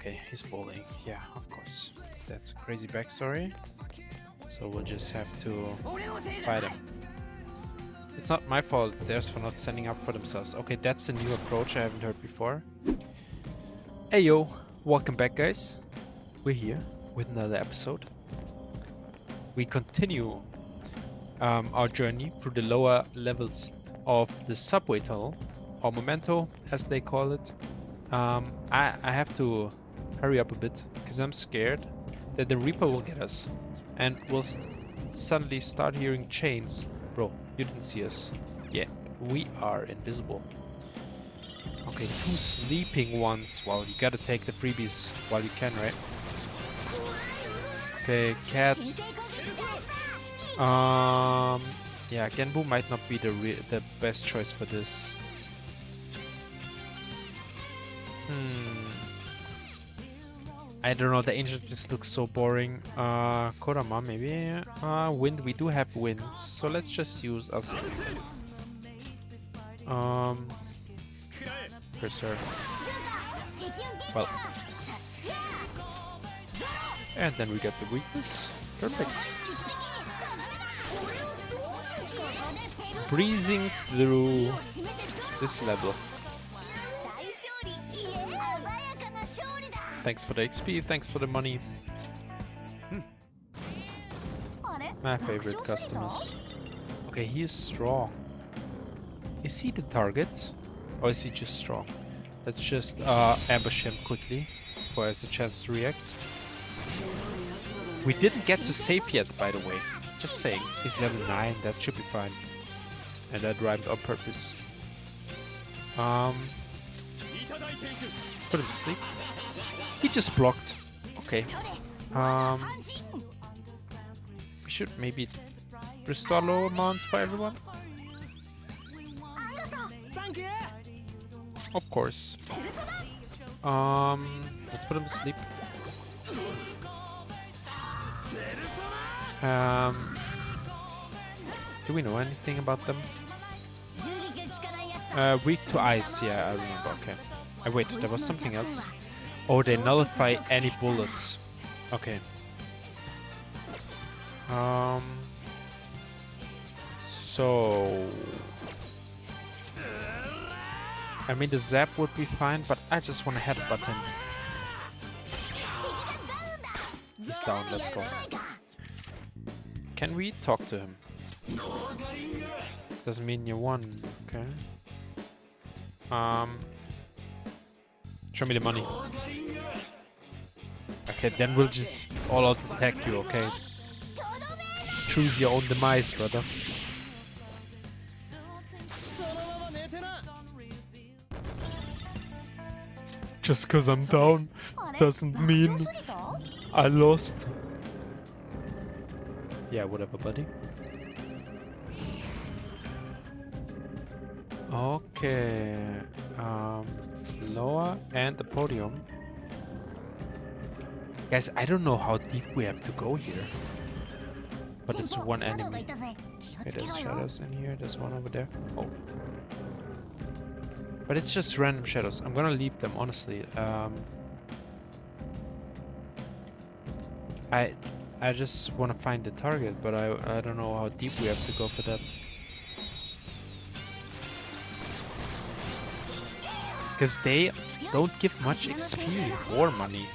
Okay, he's bullying. Yeah, of course. That's a crazy backstory. So we'll just have to fight him. It's not my fault, it's theirs for not standing up for themselves. Okay, that's a new approach I haven't heard before. Hey yo, welcome back guys. We're here with another episode. We continue our journey through the lower levels of the subway tunnel, or memento as they call it. I have to hurry up a bit because I'm scared that the Reaper will get us and we'll suddenly start hearing chains. Bro, you didn't see us. Yeah, we are invisible. Okay, 2 sleeping ones. Well, you gotta take the freebies while you can, right? Okay, cats. Yeah, Genbu might not be the best choice for this. I don't know, the ancient just looks so boring. Kodama maybe. Wind, we do have wind, so let's just use us. Preserve. Well. And then we get the weakness. Perfect. Breezing through this level. Thanks for the XP, thanks for the money. My favorite customers. Okay, he is strong. Is he the target? Or is he just strong? Let's just ambush him quickly before he has a chance to react. We didn't get to save yet, by the way. Just saying. He's level 9, that should be fine. And that rhymed on purpose. Put him to sleep. He just blocked. Okay. We should maybe restore low amounts for everyone. Of course. Let's put him to sleep. Do we know anything about them? Weak to ice, yeah, I remember, okay. Wait, there was something else. Oh, they nullify any bullets. Okay. So... I mean, the zap would be fine, but I just want to headbutt him. He's down, let's go. Can we talk to him? Doesn't mean you won, okay. Show me the money. Okay, then we'll just all out attack you, okay? Choose your own demise, brother. Just cause I'm down doesn't mean I lost. Yeah, whatever, buddy. Okay. Lower and the podium. Guys, I don't know how deep we have to go here. But it's one enemy. Okay, there's shadows in here. There's one over there. Oh. But it's just random shadows. I'm gonna leave them, honestly. I just want to find the target, but I don't know how deep we have to go for that. Because they don't give much XP or money.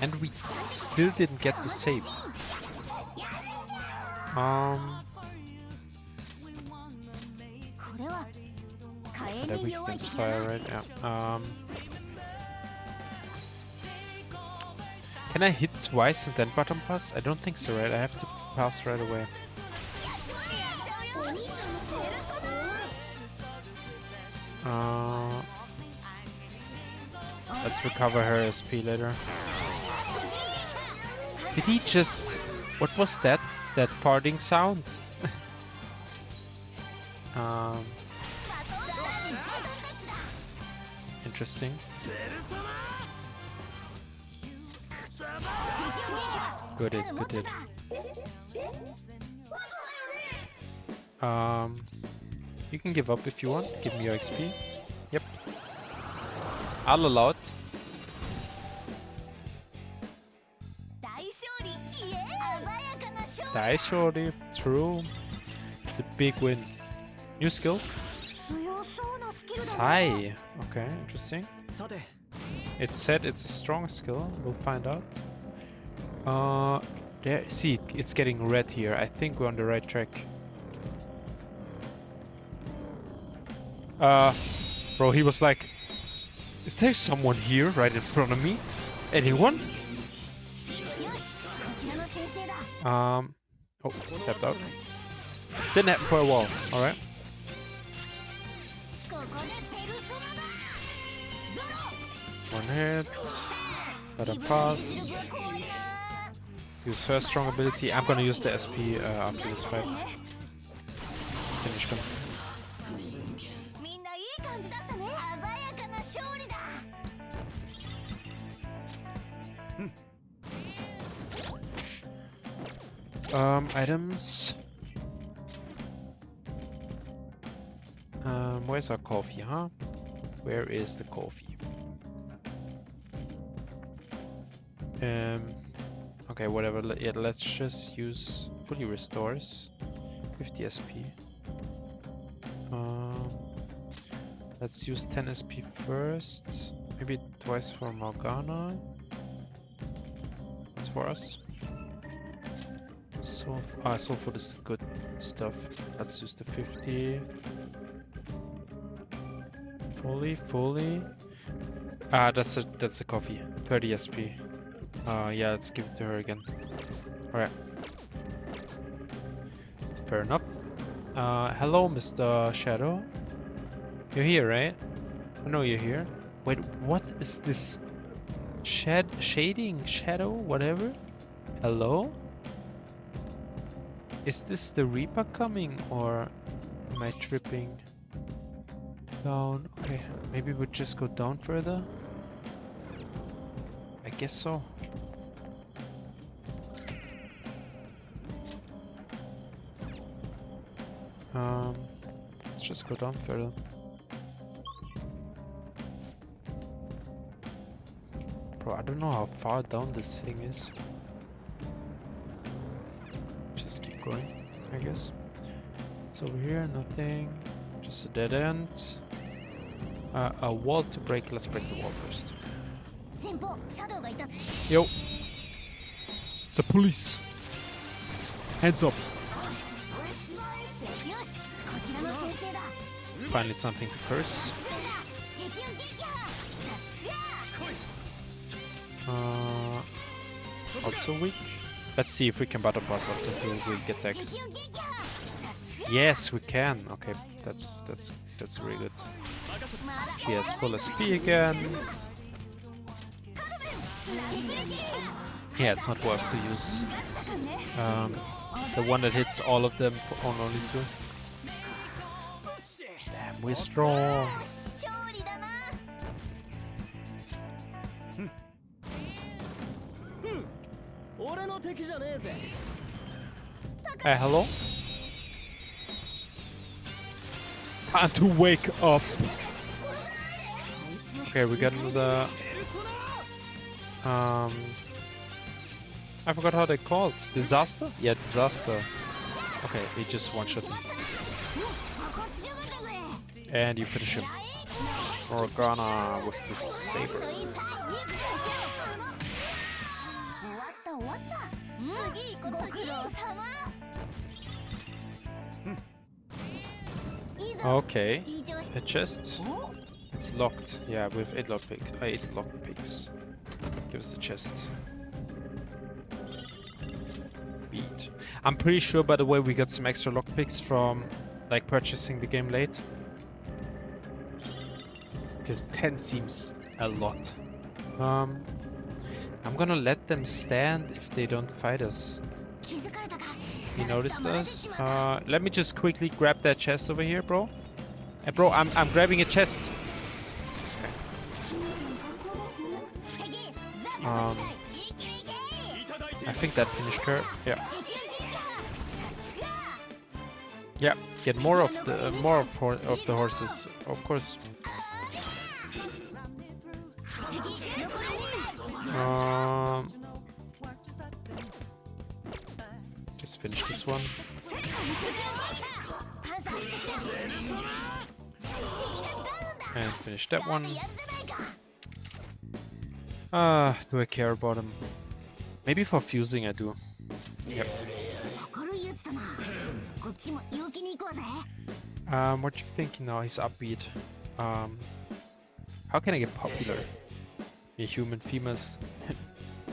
And we still didn't get to save. That weak against fire, right? Yeah. Can I hit twice and then bottom pass? I don't think so, right? I have to pass right away. Let's recover her SP later. Did he just... What was that? That farting sound? Interesting. Good hit, good hit. You can give up if you want. Give me your XP. Yep. I'll allow it. Die shorty. True. It's a big win. New skill. Sai. Okay, interesting. It's said it's a strong skill. We'll find out. There. See, it's getting red here. I think we're on the right track. Bro, he was like, is there someone here right in front of me? Anyone? Oh, tapped out. Didn't happen for a while, alright. One hit. Let him pass. Use first strong ability. I'm gonna use the SP after this fight. Finish him. Items. Where's our coffee, huh? Where is the coffee? Okay, whatever. Yeah, let's just use fully restores. 50 SP. Let's use 10 SP first. Maybe twice for Morgana. That's for us. So for this good stuff. Let's use the 50. Fully. That's a coffee. 30 SP. Yeah, let's give it to her again. Alright. Fair enough. Hello, Mr. Shadow. You're here, right? I know you're here. Wait, what is this? Shading? Shadow? Whatever? Hello? Is this the Reaper coming, or am I tripping? Down. Okay, maybe we'll just go down further. I guess so. Let's just go down further. Bro, I don't know how far down this thing is. Just keep going, I guess. It's over here, nothing. Just a dead end. A wall to break. Let's break the wall first. Yo. It's a police. Hands up. Finally something to curse. Also weak. Let's see if we can battle pass up until we get attacks. Yes, we can. Okay, that's really good. She has full SP again. Yeah, it's not worth to use the one that hits all of them for on only 2. Damn, we're strong. Hey, hello? Time to wake up. Okay, we got another. I forgot how they called. Disaster? Yeah, disaster. Okay, he just one-shot him. And you finish him. Morgana with the saber. Okay, a chest. It's locked. Yeah, we have 8 lockpicks. 8 lockpicks. Give us the chest. Beat. I'm pretty sure, by the way, we got some extra lockpicks from like purchasing the game late. Because 10 seems a lot. I'm gonna let them stand if they don't fight us. He noticed us. Let me just quickly grab that chest over here, bro. And bro, I'm grabbing a chest. Okay. I think that finished her. Yeah. Yeah, get more of the of the horses, of course. Um, just finish this one. And finish that one. Do I care about him? Maybe for fusing I do. Yep. What you thinking now? He's upbeat. How can I get popular? Me human females.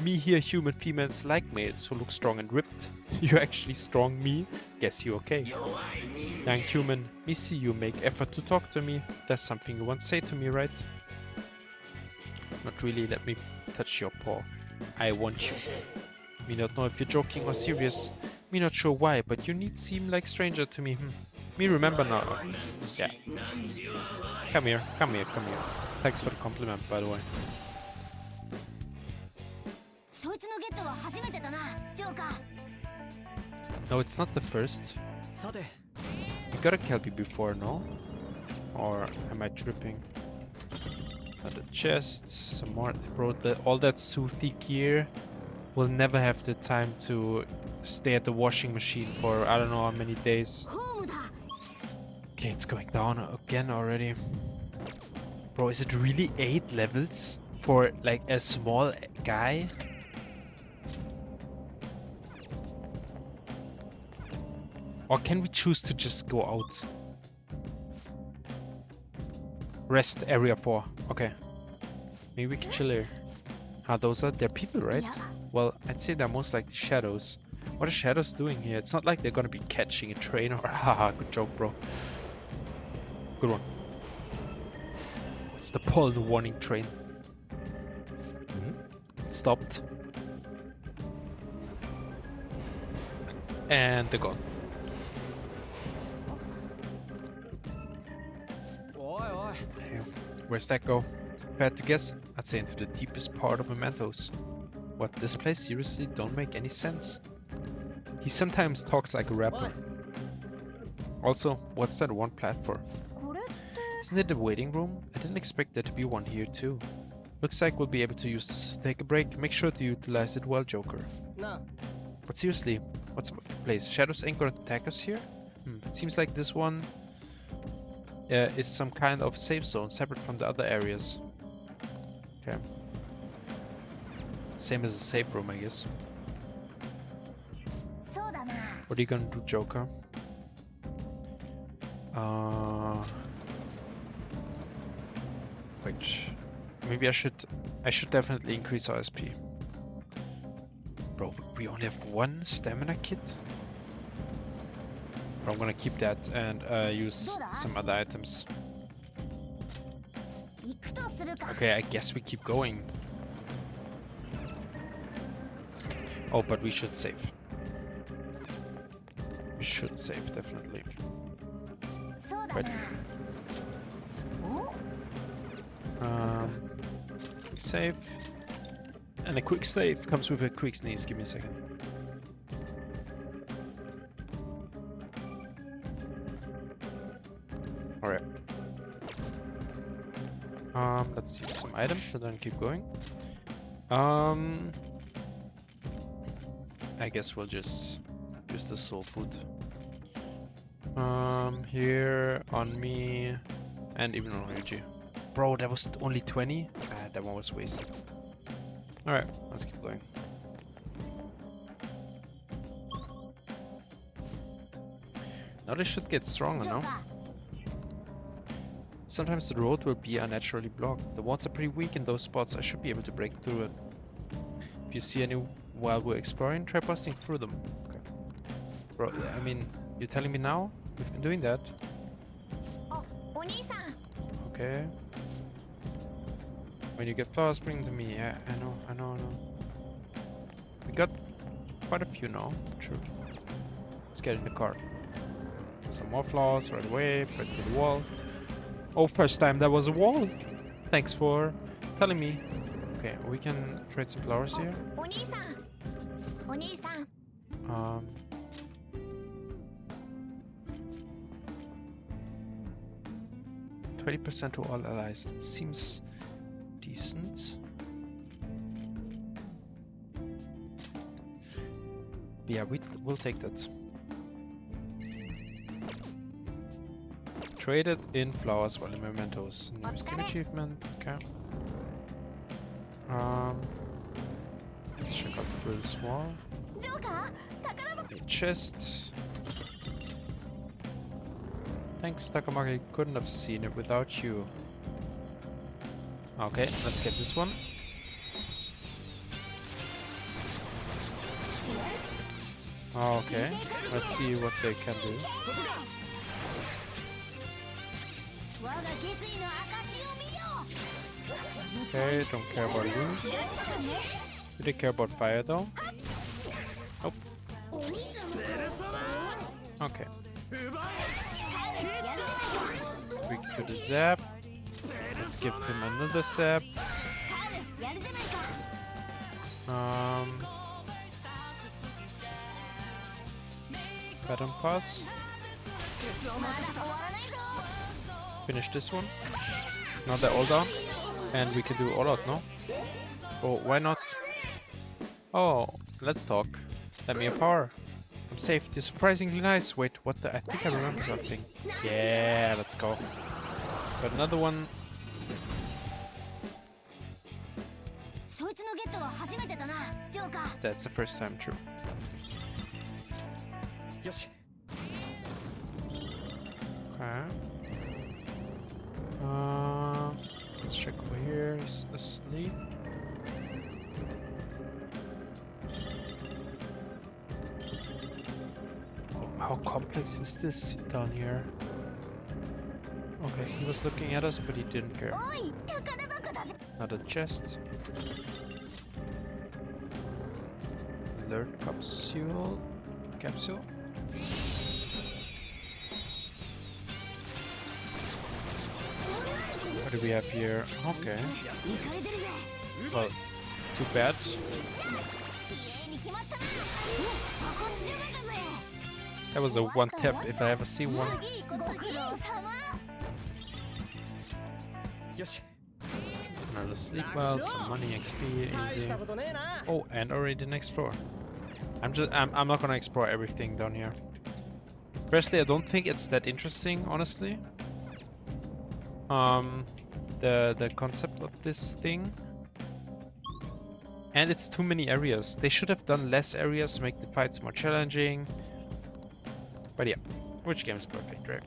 Me here human females like males who look strong and ripped. You actually strong me? Guess you okay. Young human, me see you make effort to talk to me. That's something you want to say to me, right? Not really, let me touch your paw. I want you. Me not know if you're joking or serious. Me not sure why, but you need seem like stranger to me. Me remember now. Yeah. Come here, come here, come here. Thanks for the compliment, by the way. No, it's not the first. You got a Kelpie before, no? Or am I tripping? The chest, some more. Bro, all that soothy gear will never have the time to stay at the washing machine for I don't know how many days. Okay, it's going down again already. Bro, is it really 8 levels for like a small guy? Or can we choose to just go out? Rest area 4. Okay. Maybe we can chill here. They're people, right? Well, I'd say they're most likely shadows. What are shadows doing here? It's not like they're gonna be catching a train or haha, good joke, bro. Good one. It's the pollen warning train. It stopped. And they're gone. Where's that go? If I had to guess, I'd say into the deepest part of Mementos. What, this place seriously don't make any sense? He sometimes talks like a rapper. Also, what's that one platform? Isn't it a waiting room? I didn't expect there to be one here too. Looks like we'll be able to use this to take a break. Make sure to utilize it well, Joker. No. But seriously, what's up with the place? Shadows ain't gonna attack us here? It seems like this one is some kind of safe zone separate from the other areas. Okay. Same as a safe room, I guess. What are you gonna do, Joker? Wait. Maybe I should definitely increase our SP. Bro, we only have one stamina kit? But I'm gonna keep that and use some other items. Okay, I guess we keep going. Oh, but we should save. We should save, definitely. Right. Save. And a quick save comes with a quick sneeze. Give me a second. Alright. Let's use some items and then keep going. I guess we'll just use the soul food. Here on me and even on Ryuji. Bro, that was only 20? That one was wasted. Alright, let's keep going. Now they should get stronger, no? Sometimes the road will be unnaturally blocked. The walls are pretty weak in those spots. I should be able to break through it. If you see any while we're exploring, try busting through them. Okay. Bro, I mean, you're telling me now? We've been doing that. Okay. When you get flowers, bring them to me. Yeah, I know. We got quite a few now. True. Let's get in the car. Some more flowers right away. Right through the wall. Oh, first time there was a wall. Thanks for telling me. Okay, we can trade some flowers here. 20% to all allies. That seems decent. But yeah, we'll take that. Traded in flowers while in mementos. New Steam achievement. Okay. Let's check out through this wall. A chest. Thanks, Takamaki. Couldn't have seen it without you. Okay, let's get this one. Okay, let's see what they can do. Okay, don't care about you. Do they care about fire though? Nope. Okay. Quick to the zap. Let's give him another zap. Button pass. Finish this one. Now they're all down. And we can do all out, no? Oh, why not? Oh, let's talk. Let me empower. I'm safe. You're surprisingly nice. Wait, what the? I think I remember something. Yeah, let's go. Got another one. That's the first time, true. Okay. Let's check over here. He's asleep. Oh, how complex is this down here? Okay, he was looking at us, but he didn't care. Another chest. Alert capsule. Capsule. What do we have here? Okay. Well, too bad. That was a one tap if I ever see one. Another sleep well, some money, XP, easy. Oh, and already the next floor. I'm not gonna explore everything down here. Firstly, I don't think it's that interesting, honestly. The concept of this thing. And it's too many areas. They should have done less areas to make the fights more challenging. But yeah, which game is perfect, right?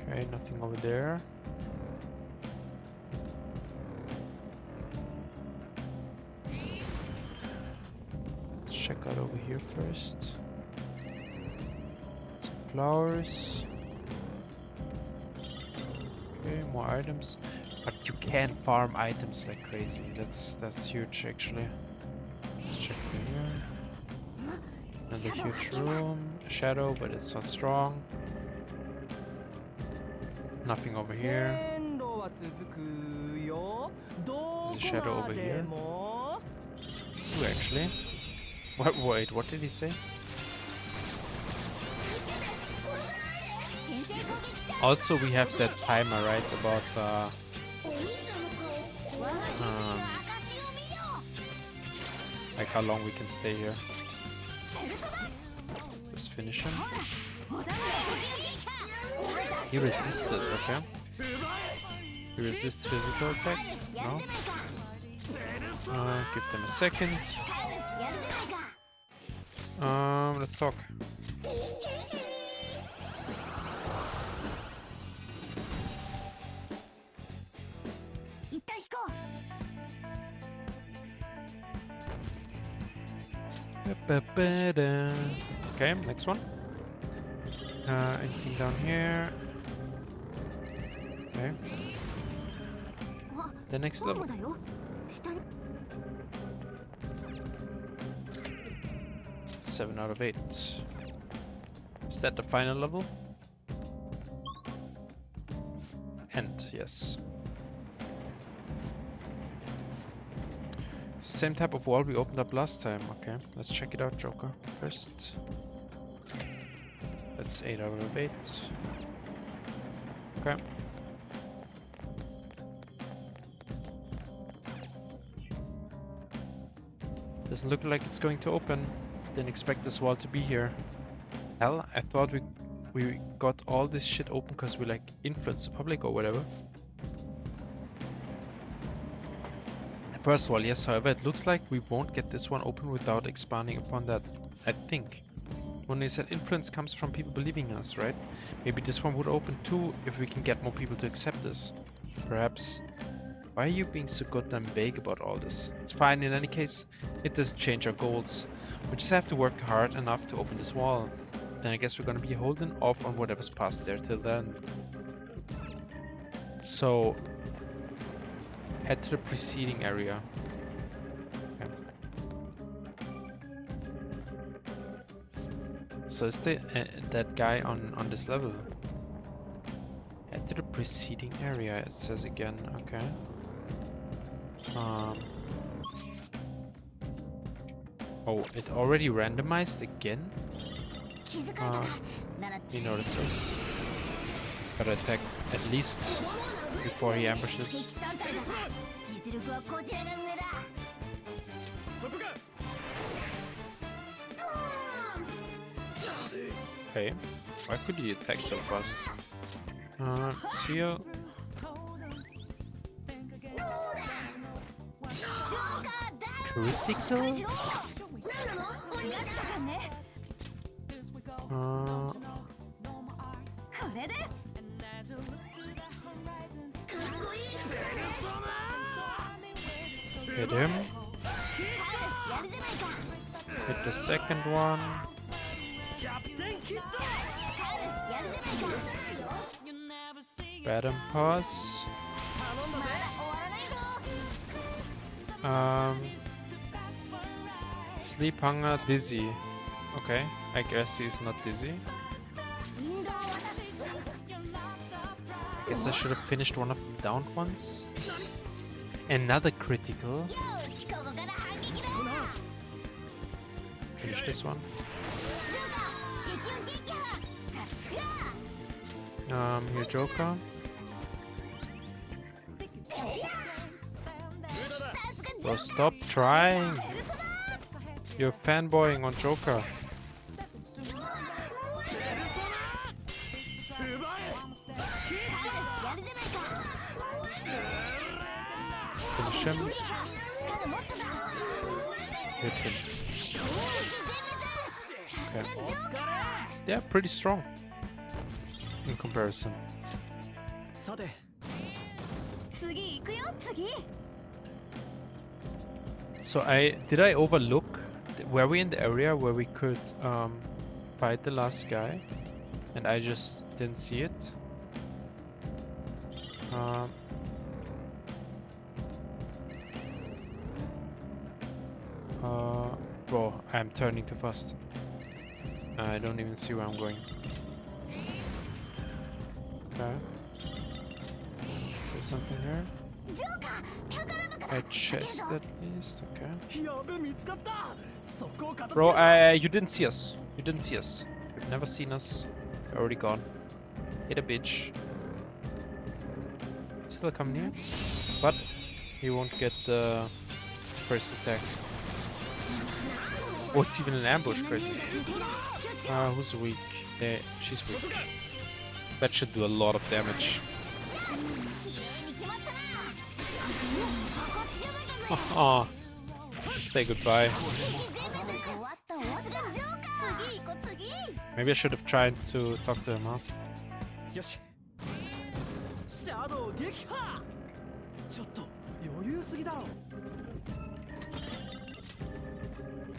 Okay, nothing over there. Let's check out over here first. Some flowers. Okay, more items. But you can farm items like crazy. That's huge actually. Let's check over here. Another huge room. A shadow, but it's not strong. Nothing over here. There's a shadow over here. Ooh, actually. Wait, what did he say? Also, we have that timer, right? About like how long we can stay here. Just finish him. He resisted, okay. He resists physical attacks? No. Give them a second. Let's talk. Okay, next one. Anything down here? Okay. The next level. 7 out of 8. Is that the final level? End, yes. It's the same type of wall we opened up last time. Okay, let's check it out, Joker, first. That's 8 out of 8. Okay. Doesn't look like it's going to open. Didn't expect this wall to be here. Hell, I thought we got all this shit open because we like influenced the public or whatever. The first wall, yes, however, it looks like we won't get this one open without expanding upon that, I think. When they said influence comes from people believing in us, right? Maybe this one would open too if we can get more people to accept this. Perhaps. Why are you being so goddamn vague about all this? It's fine in any case. It doesn't change our goals. We just have to work hard enough to open this wall. Then I guess we're gonna be holding off on whatever's past there till then. So, head to the preceding area. Okay. So is that guy on this level? Head to the preceding area, it says again. Okay. Oh, it already randomized again? He noticed us. Gotta attack at least before he ambushes. Okay, why could he attack so fast? Let's heal. Critical? Hit him. Hit the second one. Bad pass. Sleep, hunger, dizzy. Okay, I guess he's not dizzy. Guess I should have finished one of the downed ones. Another critical. Finish this one. Here, Joker. Bro, stop trying. You're fanboying on Joker. Finish him. Hit him. Okay. Yeah, pretty strong in comparison. So did I overlook? Were we in the area where we could fight the last guy, and I just didn't see it? Bro, I'm turning too fast. I don't even see where I'm going. Okay. Is there something here? A chest at least, okay. Bro, you didn't see us. You didn't see us. You've never seen us. You're already gone. Hit a bitch. Still coming here. But he won't get the first attack. Oh, it's even an ambush, crazy. Who's weak? She's weak. That should do a lot of damage. Oh, say goodbye. Maybe I should have tried to talk to him, huh?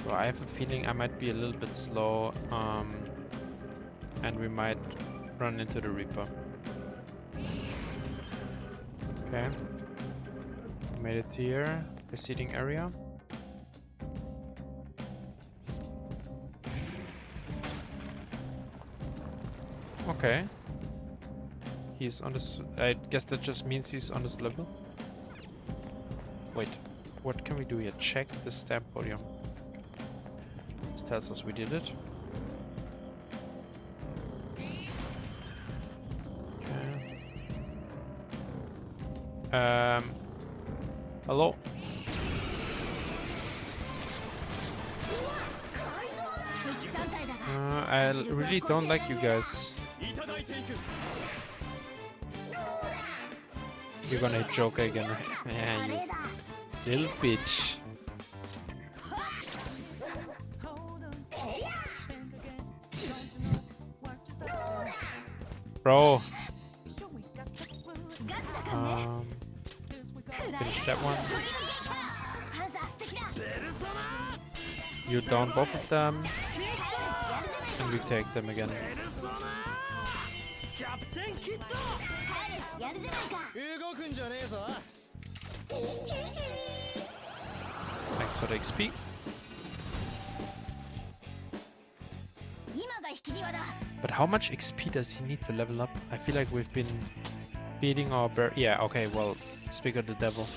Well, I have a feeling I might be a little bit slow, and we might run into the Reaper. Okay. Made it here. Preceding area. Okay. He's on this. I guess that just means he's on this level. Wait. what can we do here? Check the stamp podium. This tells us we did it. Okay. Hello? I really don't like you guys. You're gonna hit Joker again. Yeah, you little bitch. Bro. Finish that one. You down both of them. And we take them again. Thanks for the XP. But how much XP does he need to level up? I feel like we've been beating our bear. Yeah, okay, well, speak of the devil.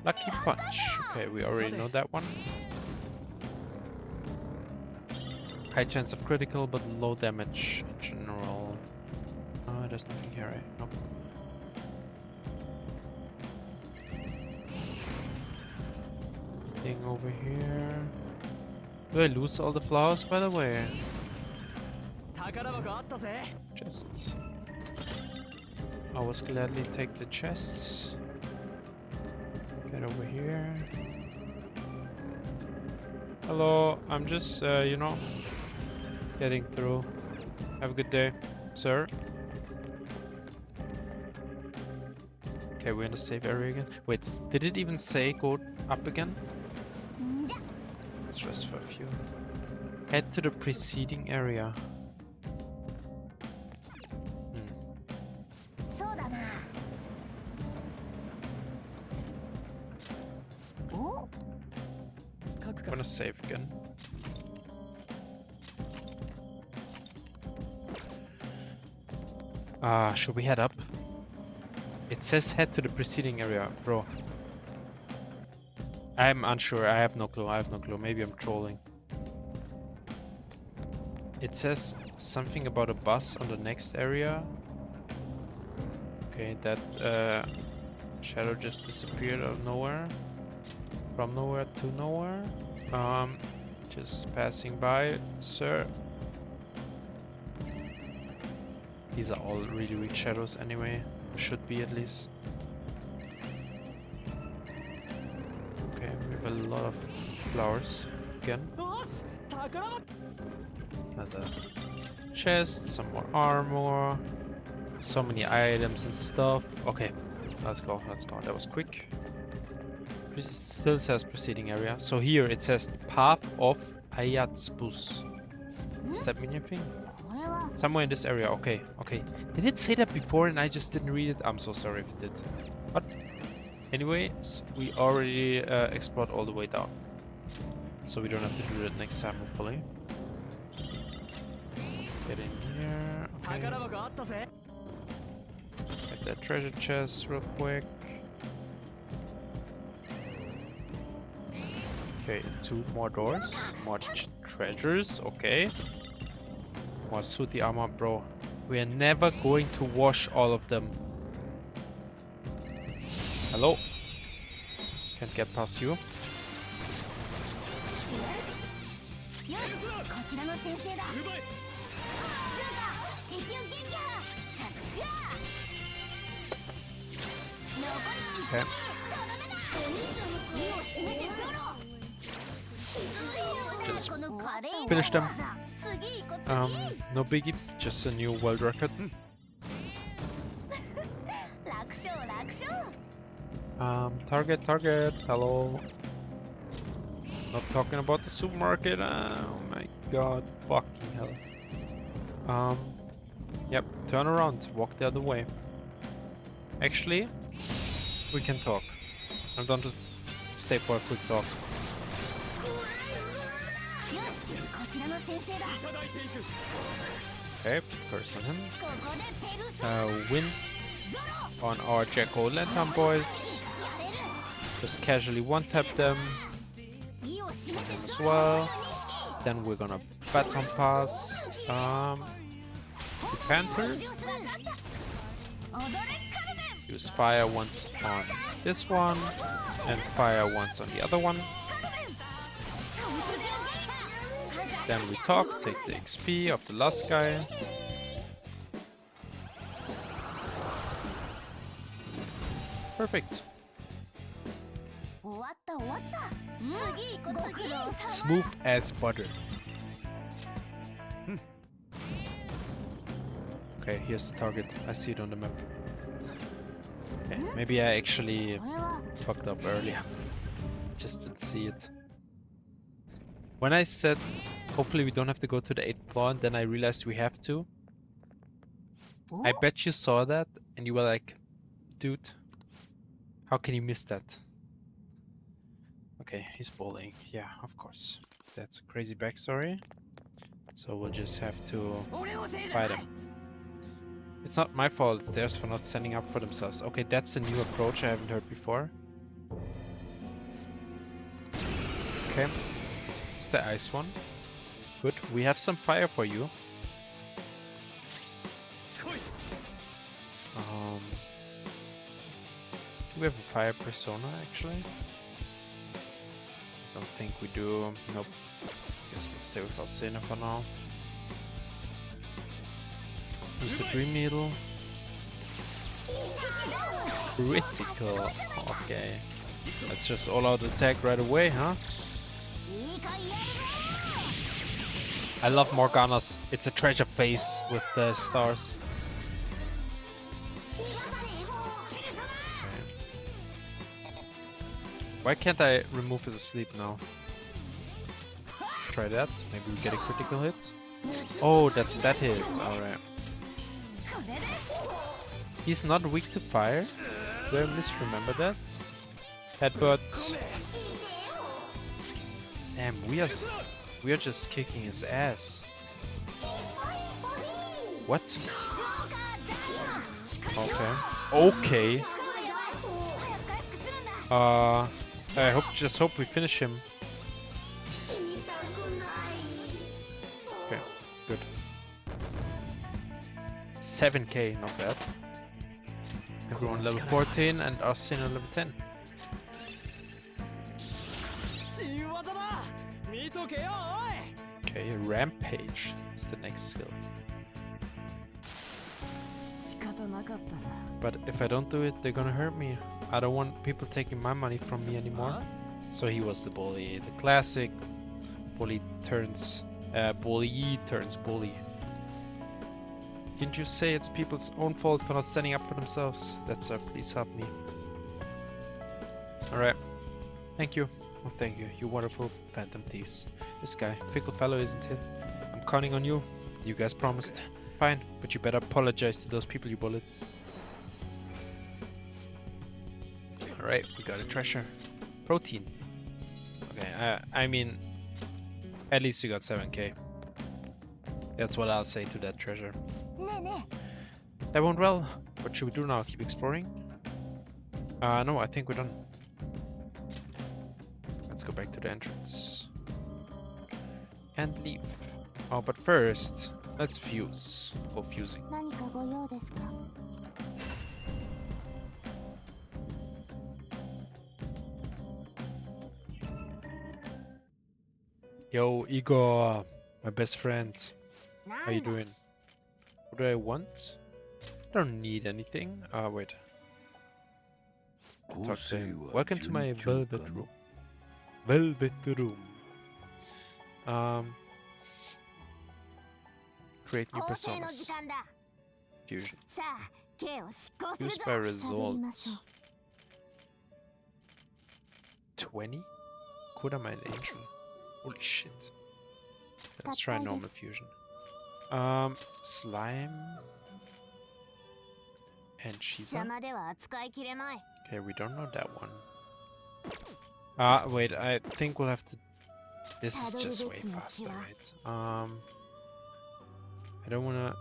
Lucky punch. Okay, we already know that one. High chance of critical, but low damage in general. There's nothing here, right? Nope. Thing over here. Do I lose all the flowers, by the way? Chest. I will gladly take the chests. Get over here. Hello, I'm just, you know, getting through. Have a good day, sir. Okay, we're in the safe area again. Wait, did it even say go up again? Let's rest for a few. Head to the preceding area. I'm gonna save again. Should we head up? It says head to the preceding area, bro. I'm unsure. I have no clue. I have no clue. Maybe I'm trolling. It says something about a bus on the next area. Okay, that shadow just disappeared out of nowhere. From nowhere to nowhere. Just passing by, sir. These are all really weak shadows anyway. Should be at least. Okay, we have a lot of flowers again. Another chest, some more armor, so many items and stuff. Okay, let's go, let's go. That was quick. Still says preceding area. So here it says Path of Ayatsbus. Does that mean anything? Somewhere in this area. Okay, okay. Did it say that before and I just didn't read it? I'm so sorry if it did. But anyways, we already explored all the way down. So we don't have to do that next time, hopefully. Get in here. Okay. Get that treasure chest real quick. Okay, 2 more doors. More treasures. Okay. More sooty armor, bro. We are never going to wash all of them. Hello? Can't get past you. Okay. Just finish them. No biggie, just a new world record. Target, hello. Not talking about the supermarket. Oh my god, fucking hell. Yep, turn around, walk the other way. Actually, we can talk. I'm going to stay for a quick talk. Okay, curse on him. Win on our Jack-O-Lantern boys. Just casually one-tap them. Them as well. Then we're gonna baton pass the Panther. Use fire once on this one and fire once on the other one. Then we talk, take the XP of the last guy. Perfect. Smooth as butter. Okay, here's the target. I see it on the map. Okay, maybe I actually fucked up earlier. Just didn't see it. When I said hopefully we don't have to go to the 8th floor, and then I realized we have to. I bet you saw that and you were like, dude, how can you miss that? Okay, he's bullying. Yeah, of course. That's a crazy backstory. So we'll just have to fight him. It's not my fault, it's theirs for not standing up for themselves. Okay, that's a new approach I haven't heard before. Okay. The ice one. Good. We have some fire for you. Do we have a fire persona actually? Don't think we do. Nope. Guess we'll stay with Alcena for now. Use the Dream Needle. Critical. Okay. Let's just all out attack right away, huh? I love Morgana's. It's a treasure face with the stars. Why can't I remove his sleep now? Let's try that. Maybe we get a critical hit. Oh, that's that hit. Alright. He's not weak to fire. Do I misremember that? Headbutt. Damn, we are just kicking his ass. What? Okay. Okay. I just hope we finish him. Okay, good. 7k, not bad. Everyone level 14 and Arsena level 10. Okay, Rampage is the next skill. But if I don't do it, they're gonna hurt me. I don't want people taking my money from me anymore. So he was the bully. The classic bully turns bully. Didn't you say it's people's own fault for not standing up for themselves? That's please help me. Alright. Thank you. Oh, thank you. You wonderful phantom thieves. This guy, fickle fellow, isn't he? I'm counting on you. You guys promised. Fine, but you better apologize to those people you bullied. Alright, we got a treasure. Protein. Okay, I mean, at least you got 7k. That's what I'll say to that treasure. That went well. What should we do now? Keep exploring? No, I think we're done. Let's go back to the entrance. And leave. Oh, but first, let's fuse. Go fusing. Yo, Igor, my best friend. How you doing? What do I want? I don't need anything. Wait. Talk to him. Welcome to my velvet room. Velvet room. Create new personas. Fusion. Used by results. 20? Could I an angel? Holy shit. Let's try normal fusion. Slime. And Shiza. Okay, we don't know that one. Wait, I think we'll have to... This is just way faster, right? I don't wanna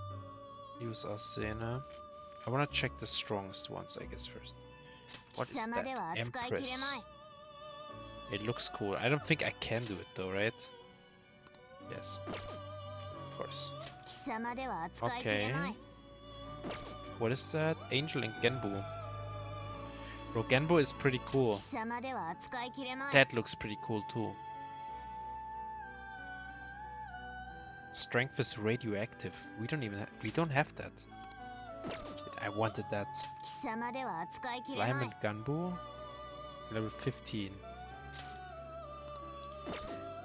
use Arsena. I wanna check the strongest ones, I guess, first. What is that? Empress. It looks cool. I don't think I can do it though, right? Yes. Of course. Okay. What is that? Angel and Genbu. Bro, Genbu is pretty cool. That looks pretty cool too. Strength is radioactive. We don't have that. Shit, I wanted that. Slime and Gunbu. Level 15.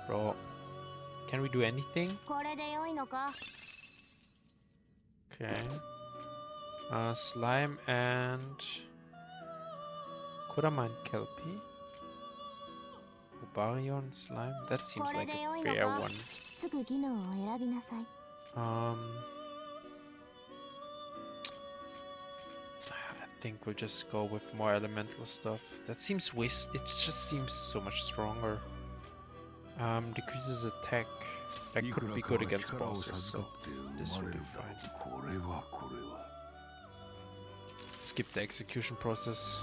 Bro, can we do anything? Okay. Slime and Kurama and Kelpie. Ubarion, Slime. That seems like a fair one. I think we'll just go with more elemental stuff. That seems it just seems so much stronger. Decreases attack. That could be good against bosses, so this will be fine. Skip the execution process.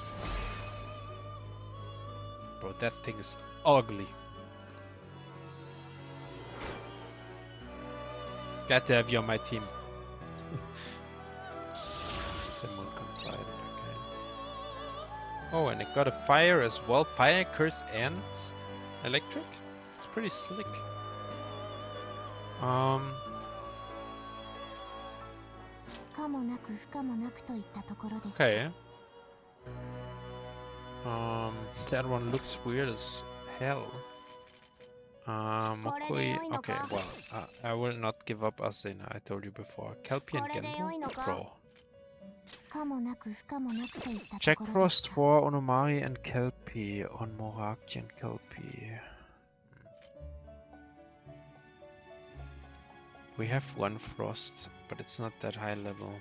Bro, that thing is ugly. Glad to have you on my team. The moon confide, okay. Oh, and it got a fire as well. Fire, curse, and electric? It's pretty slick. Okay. That one looks weird as hell. Mokoi. Okay, well, I will not give up Asena, I told you before. Kelpie and Genbu? Bro. Jack Frost for Onomari and Kelpie. On Moraki and Kelpie. We have one Frost, but it's not that high level.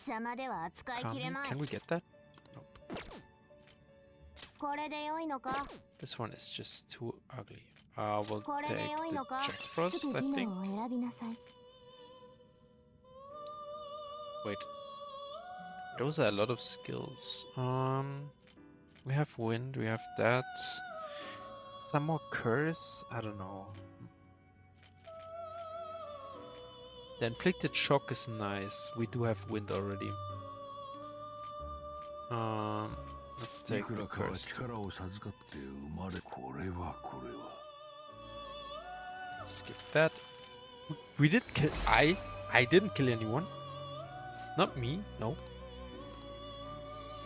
Can we get that? Nope. This one is just too ugly. We'll take the Jack Frost, I think. Wait. Those are a lot of skills. We have wind, we have that. Some more curse? I don't know. The inflicted shock is nice. We do have wind already. Let's take the curse. Skip that. We didn't kill. I didn't kill anyone. Not me. No.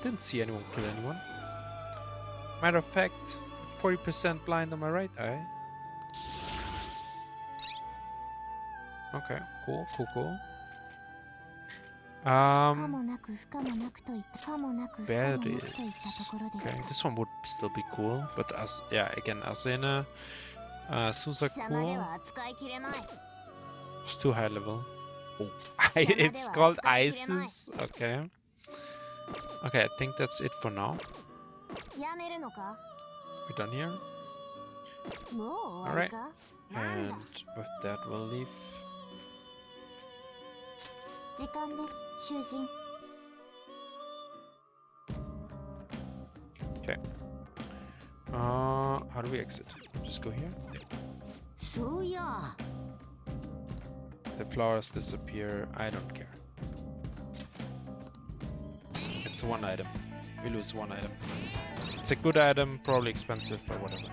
Didn't see anyone kill anyone. Matter of fact, 40% blind on my right eye. Okay, cool. Berries. Okay, this one would still be cool, but again, Asena, Suzaku. It's too high level. Oh, it's called Isis. Okay. Okay, I think that's it for now. We're done here. Alright. And with that, we'll leave. Okay. How do we exit? Just go here? Yeah. The flowers disappear. I don't care. It's one item. We lose one item. It's a good item, probably expensive or whatever.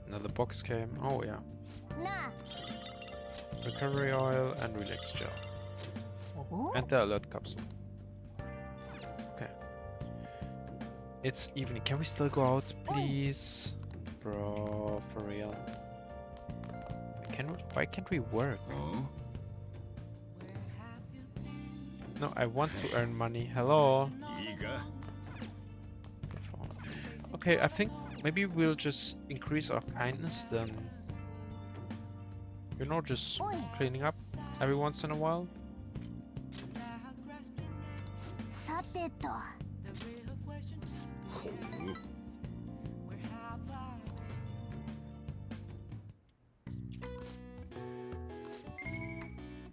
Another box came. Oh yeah. Recovery oil and relax gel. And the alert capsule. Okay. It's evening. Can we still go out, please? Bro, for real. Why can't we work? No, I want to earn money. Hello. Okay, I think maybe we'll just increase our kindness then. You know, just cleaning up every once in a while.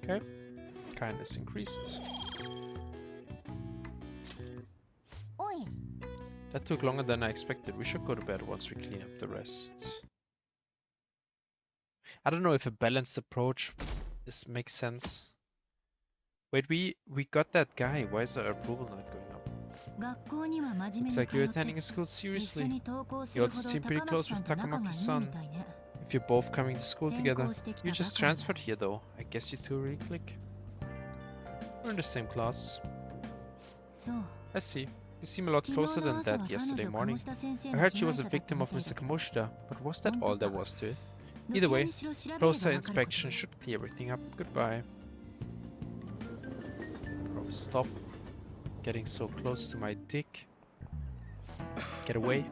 Okay. Kindness increased. That took longer than I expected. We should go to bed once we clean up the rest. I don't know if a balanced approach makes sense. Wait, we got that guy. Why is our approval not going up? Looks like you're attending a school seriously. You also seem pretty close with Takamaki's son. If you're both coming to school together. You just transferred here though. I guess you two really click. We're in the same class. I see. You seem a lot closer than that yesterday morning. I heard she was a victim of Mr. Kamoshida, but was that all there was to it? Either way, closer inspection should clear everything up. Goodbye. Bro, stop getting so close to my dick. Get away.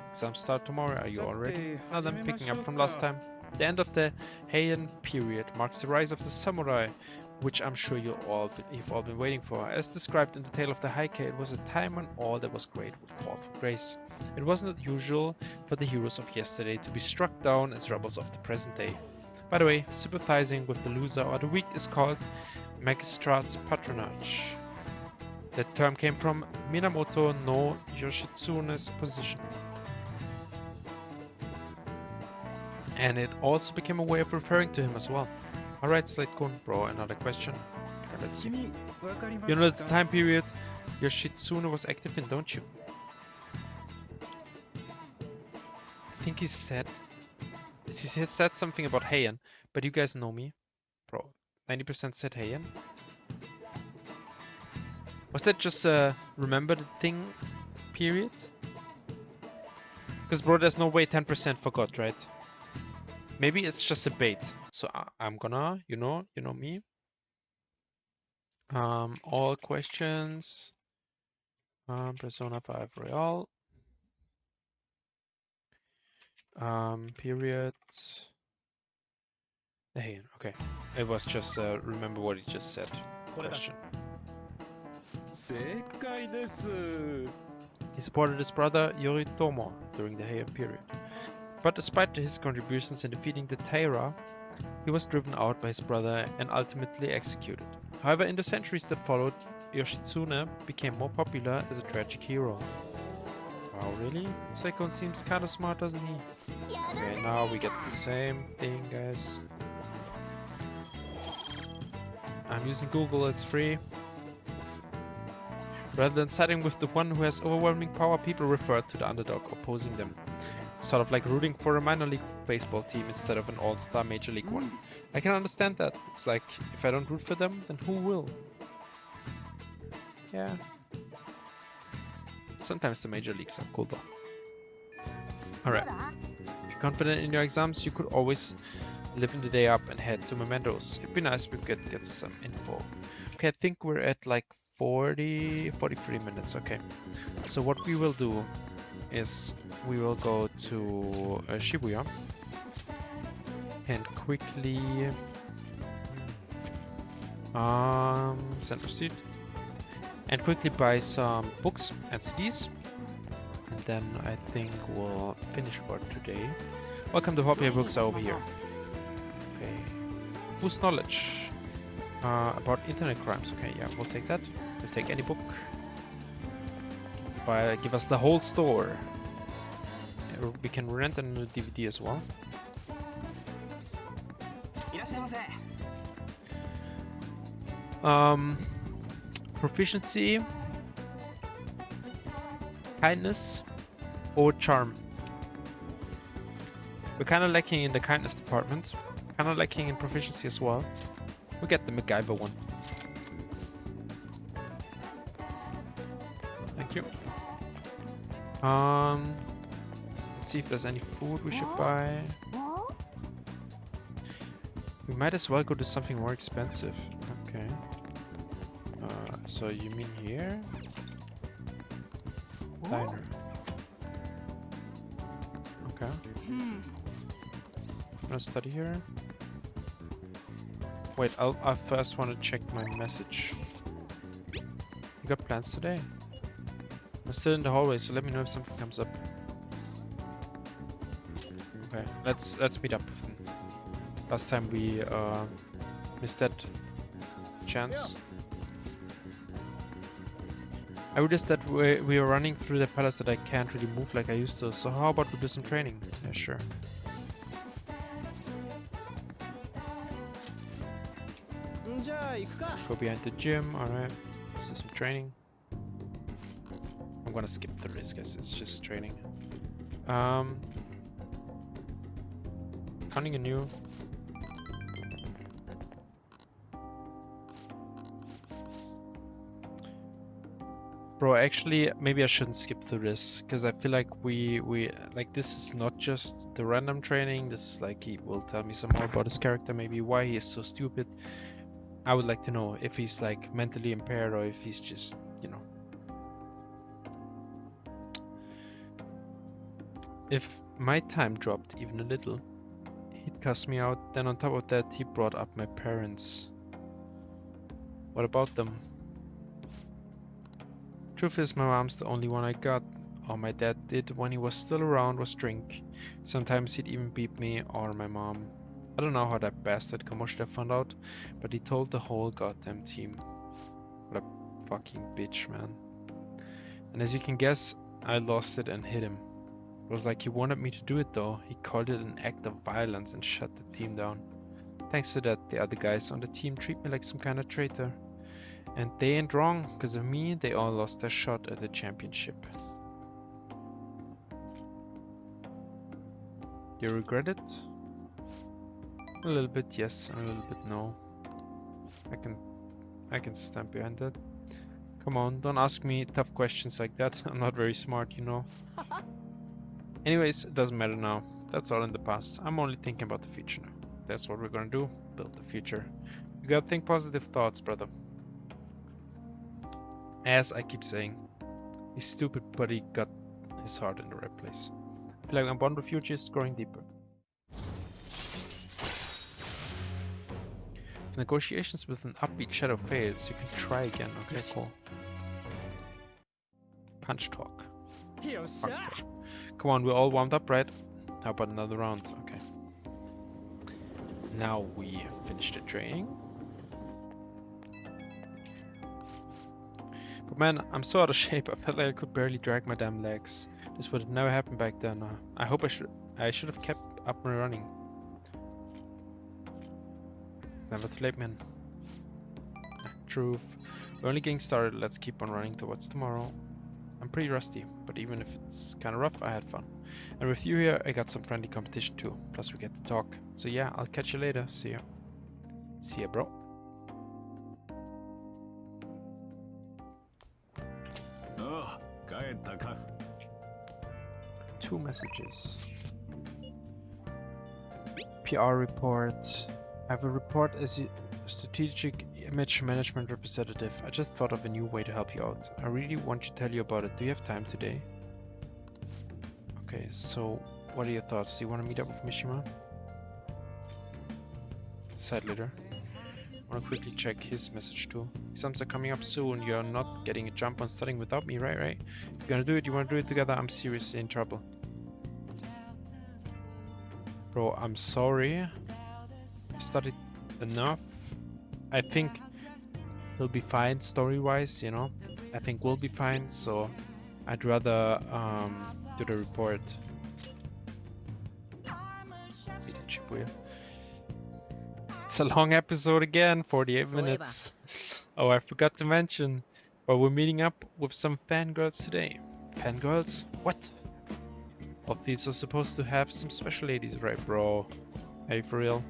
Exams start tomorrow. Are you all ready? Now then, picking up from last time. The end of the Heian period marks the rise of the samurai, which I'm sure you've all been waiting for. As described in the Tale of the Heike, it was a time when all that was great would fall from grace. It wasn't usual for the heroes of yesterday to be struck down as rebels of the present day. By the way, sympathizing with the loser or the weak is called magistrate's patronage. That term came from Minamoto no Yoshitsune's position. And it also became a way of referring to him as well. Alright, Slate-kun, bro, another question. Okay, let's see. You know the time period Yoshitsune was active in, don't you? I think he said something about Heian, but you guys know me. Bro, 90% said Heian. Was that just a remember the thing period? Because bro, there's no way 10% forgot, right? Maybe it's just a bait. So I'm gonna, you know me. All questions. Persona 5 Real. Period. Hey, okay. It was just remember what he just said. Question. He supported his brother Yoritomo during the Heian period. But despite his contributions in defeating the Taira, he was driven out by his brother and ultimately executed. However, in the centuries that followed, Yoshitsune became more popular as a tragic hero. Wow, really? Seikon seems kinda smart, doesn't he? Okay, now we get the same thing, guys. I'm using Google, it's free. Rather than siding with the one who has overwhelming power, people refer to the underdog opposing them. Sort of like rooting for a minor league baseball team instead of an all-star major league one. I can understand that. It's like, if I don't root for them, then who will? Yeah. Sometimes the major leagues are cool though. Alright. If you're confident in your exams, you could always live in the day up and head to Mementos. It'd be nice if we could get some info. Okay, I think we're at like 43 minutes. Okay. So what we will do is we will go to Shibuya and quickly Central Street and quickly buy some books and CDs, and then I think we'll finish for today. Welcome to Hobby Books over here. Okay, boost knowledge about internet crimes. Okay, yeah, we'll take that. We'll take any book. Give us the whole store. We can rent a DVD as well. Proficiency, kindness, or charm. We're kind of lacking in the kindness department. Kind of lacking in proficiency as well. We'll get the MacGyver one. Thank you. Let's see if there's any food we should buy. We might as well go to something more expensive. Okay. So you mean here? Diner. Okay. Wanna study here? Wait, I first want to check my message. You got plans today? I'm still in the hallway, so let me know if something comes up. Okay, let's meet up with them. Last time we Missed that chance. I realized that we are running through the palace that I can't really move like I used to, so how about we do some training? Yeah, sure. Go behind the gym, alright. Let's do some training. I'm gonna skip through this, guys, it's just training. Hunting anew. Bro, actually, maybe I shouldn't skip through this, because I feel like we like, this is not just the random training, this is like, he will tell me some more about his character, maybe why he is so stupid. I would like to know if he's like mentally impaired or if he's just, you know. If my time dropped even a little, he'd cuss me out. Then on top of that, he brought up my parents. What about them? Truth is, my mom's the only one I got. All my dad did when he was still around was drink. Sometimes he'd even beat me or my mom. I don't know how that bastard Kamoshida found out, but he told the whole goddamn team. What a fucking bitch, man. And as you can guess, I lost it and hit him. It was like he wanted me to do it though. He called it an act of violence and shut the team down. Thanks to that, the other guys on the team treat me like some kind of traitor. And they ain't wrong, because of me, they all lost their shot at the championship. You regret it? A little bit yes, and a little bit no. I can stand behind that. Come on, don't ask me tough questions like that. I'm not very smart, you know. Anyways, it doesn't matter now. That's all in the past. I'm only thinking about the future now. That's what we're gonna do. Build the future. You gotta think positive thoughts, brother. As I keep saying, he's stupid, but he got his heart in the right place. I feel like I'm born the future is growing deeper. If negotiations with an upbeat shadow fails, you can try again. Okay, cool. Punch talk. Punch talk. Come on, we're all warmed up, right? How about another round? Okay. Now we finish the training. But man, I'm so out of shape. I felt like I could barely drag my damn legs. This would have never happened back then. I hope I should have kept up my running. It's never too late, man. Truth. We're only getting started. Let's keep on running towards tomorrow. I'm pretty rusty, but even if it's kind of rough, I had fun. And with you here, I got some friendly competition too. Plus we get to talk. So yeah, I'll catch you later. See ya. See ya, bro. Two messages. PR report. I have a report as a strategic image management representative. I just thought of a new way to help you out. I really want to tell you about it. Do you have time today? Okay, so what are your thoughts? Do you want to meet up with Mishima? Side later. I want to quickly check his message too. Exams are coming up soon. You're not getting a jump on studying without me, right? You're gonna do it. You want to do it together? I'm seriously in trouble. Bro, I'm sorry. I studied enough. I think he'll be fine story-wise, you know. I think we'll be fine, so I'd rather do the report. It's a long episode again, 48 minutes. Oh, I forgot to mention, but we're meeting up with some fangirls today. Fangirls? What? All thieves are supposed to have some special ladies, right, bro? Hey, for real?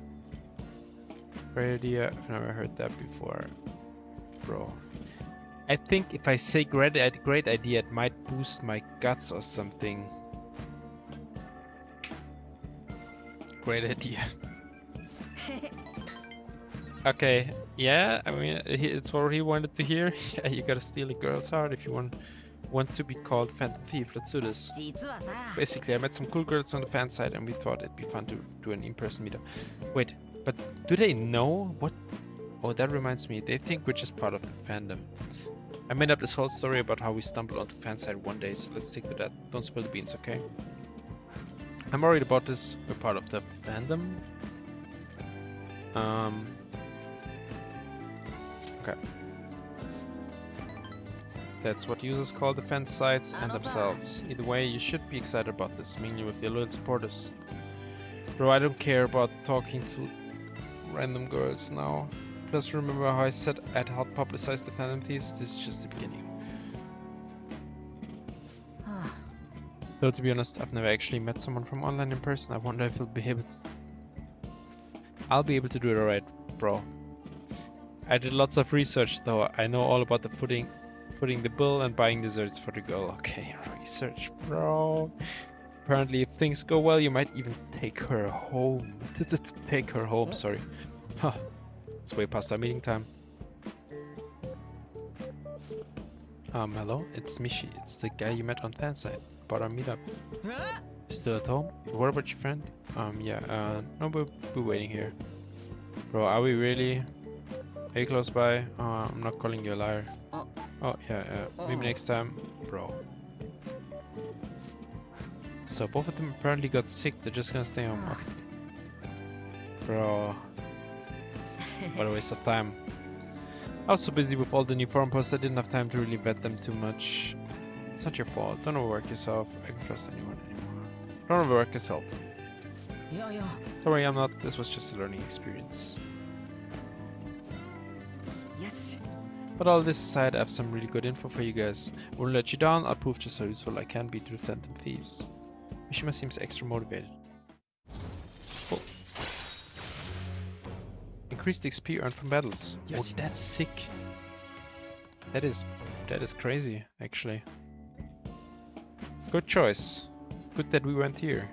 Great idea. I've never heard that before, bro. I think if I say great idea, it might boost my guts or something. Great idea. Okay, yeah, I mean, it's what he wanted to hear. Yeah, you gotta steal a girl's heart if you want to be called Phantom Thief. Let's do this. Basically, I met some cool girls on the fan side and we thought it'd be fun to do an in-person meetup. Wait, but do they know what? Oh, that reminds me, they think we're just part of the fandom. I made up this whole story about how we stumbled onto fan side one day, so let's stick to that. Don't spill the beans, okay? I'm worried about this. We're part of the fandom. Okay. That's what users call defense sites and themselves. Either way, you should be excited about this, mainly with your loyal supporters. Bro, I don't care about talking to random girls now. Plus, remember how I said I'd help publicize the Phantom Thieves? This is just the beginning. Though, to be honest, I've never actually met someone from online in person. I wonder if I'll be able to do it alright, bro. I did lots of research, though. I know all about the footing the bill and buying desserts for the girl. Okay, research, bro. Apparently, if things go well, you might even take her home. Take her home, sorry. Huh. It's way past our meeting time. Hello? It's Mishi. It's the guy you met on Fansite. About our meetup. You still at home? What about your friend? Yeah, no, we'll be waiting here. Bro, are we really? Are you close by? I'm not calling you a liar. Oh, yeah, maybe next time. Bro. So both of them apparently got sick. They're just gonna stay home. Okay. Bro. What a waste of time. I was so busy with all the new forum posts I didn't have time to really vet them too much. It's not your fault. Don't overwork yourself. I can trust anyone anymore. Don't overwork yourself. Don't worry, I'm not. This was just a learning experience. Yes. But all this aside, I have some really good info for you guys. I won't let you down. I'll prove just how useful I can be to the Phantom Thieves. Mishima seems extra motivated. Oh. Increased XP earned from battles. Yes. Oh, that's sick. That is crazy, actually. Good choice. Good that we went here.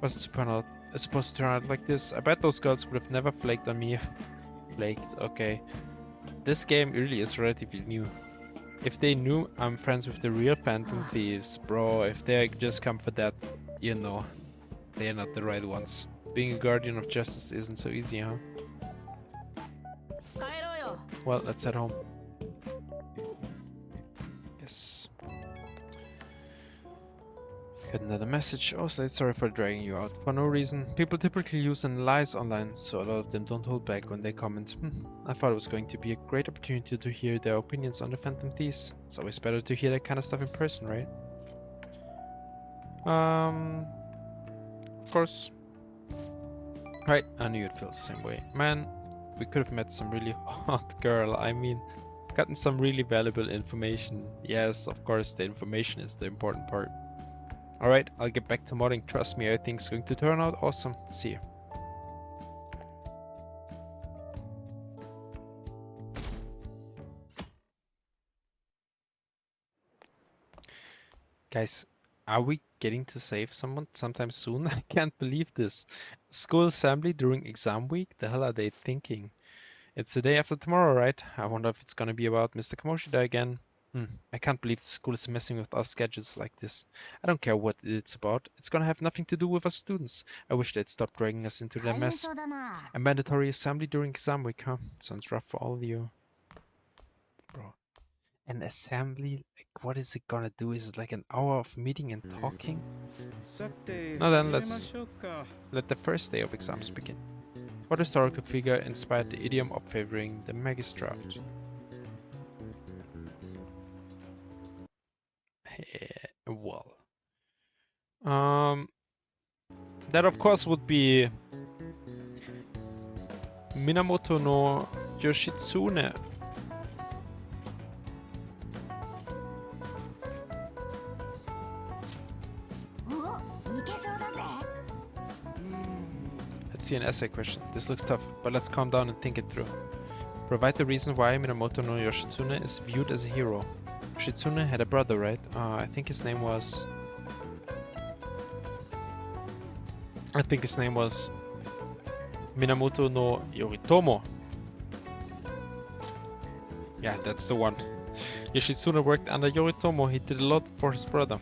Wasn't supposed to turn out like this. I bet those girls would have never flaked on me if flaked. Okay. This game really is relatively new. If they knew I'm friends with the real Phantom Thieves, bro, if they just come for that, you know, they're not the right ones. Being a guardian of justice isn't so easy, huh? Well, let's head home. Yes. Got another message. Oh, sorry for dragging you out for no reason. People typically use lies online, so a lot of them don't hold back when they comment. I thought it was going to be a great opportunity to hear their opinions on the Phantom Thieves. It's always better to hear that kind of stuff in person, right? Of course. Right, I knew you'd feel the same way. Man, we could have met some really hot girl. I mean, gotten some really valuable information. Yes, of course, the information is the important part. Alright, I'll get back to modding. Trust me, everything's going to turn out awesome. See you. Guys, are we getting to save someone sometime soon? I can't believe this. School assembly during exam week? The hell are they thinking? It's the day after tomorrow, right? I wonder if it's gonna be about Mr. Kamoshida again. I can't believe the school is messing with our schedules like this. I don't care what it's about. It's gonna have nothing to do with us students. I wish they'd stop dragging us into their mess. A mandatory assembly during exam week, huh? Sounds rough for all of you. Bro. An assembly? Like, what is it gonna do? Is it like an hour of meeting and talking? Now then, let's let the first day of exams begin. What historical figure inspired the idiom of favoring the magistrate? Well, that of course would be Minamoto no Yoshitsune. Let's see an essay question. This looks tough, but let's calm down and think it through. Provide the reason why Minamoto no Yoshitsune is viewed as a hero. Yoshitsune had a brother, right? I think his name was Minamoto no Yoritomo. Yeah, that's the one. Yoshitsune worked under Yoritomo. He did a lot for his brother,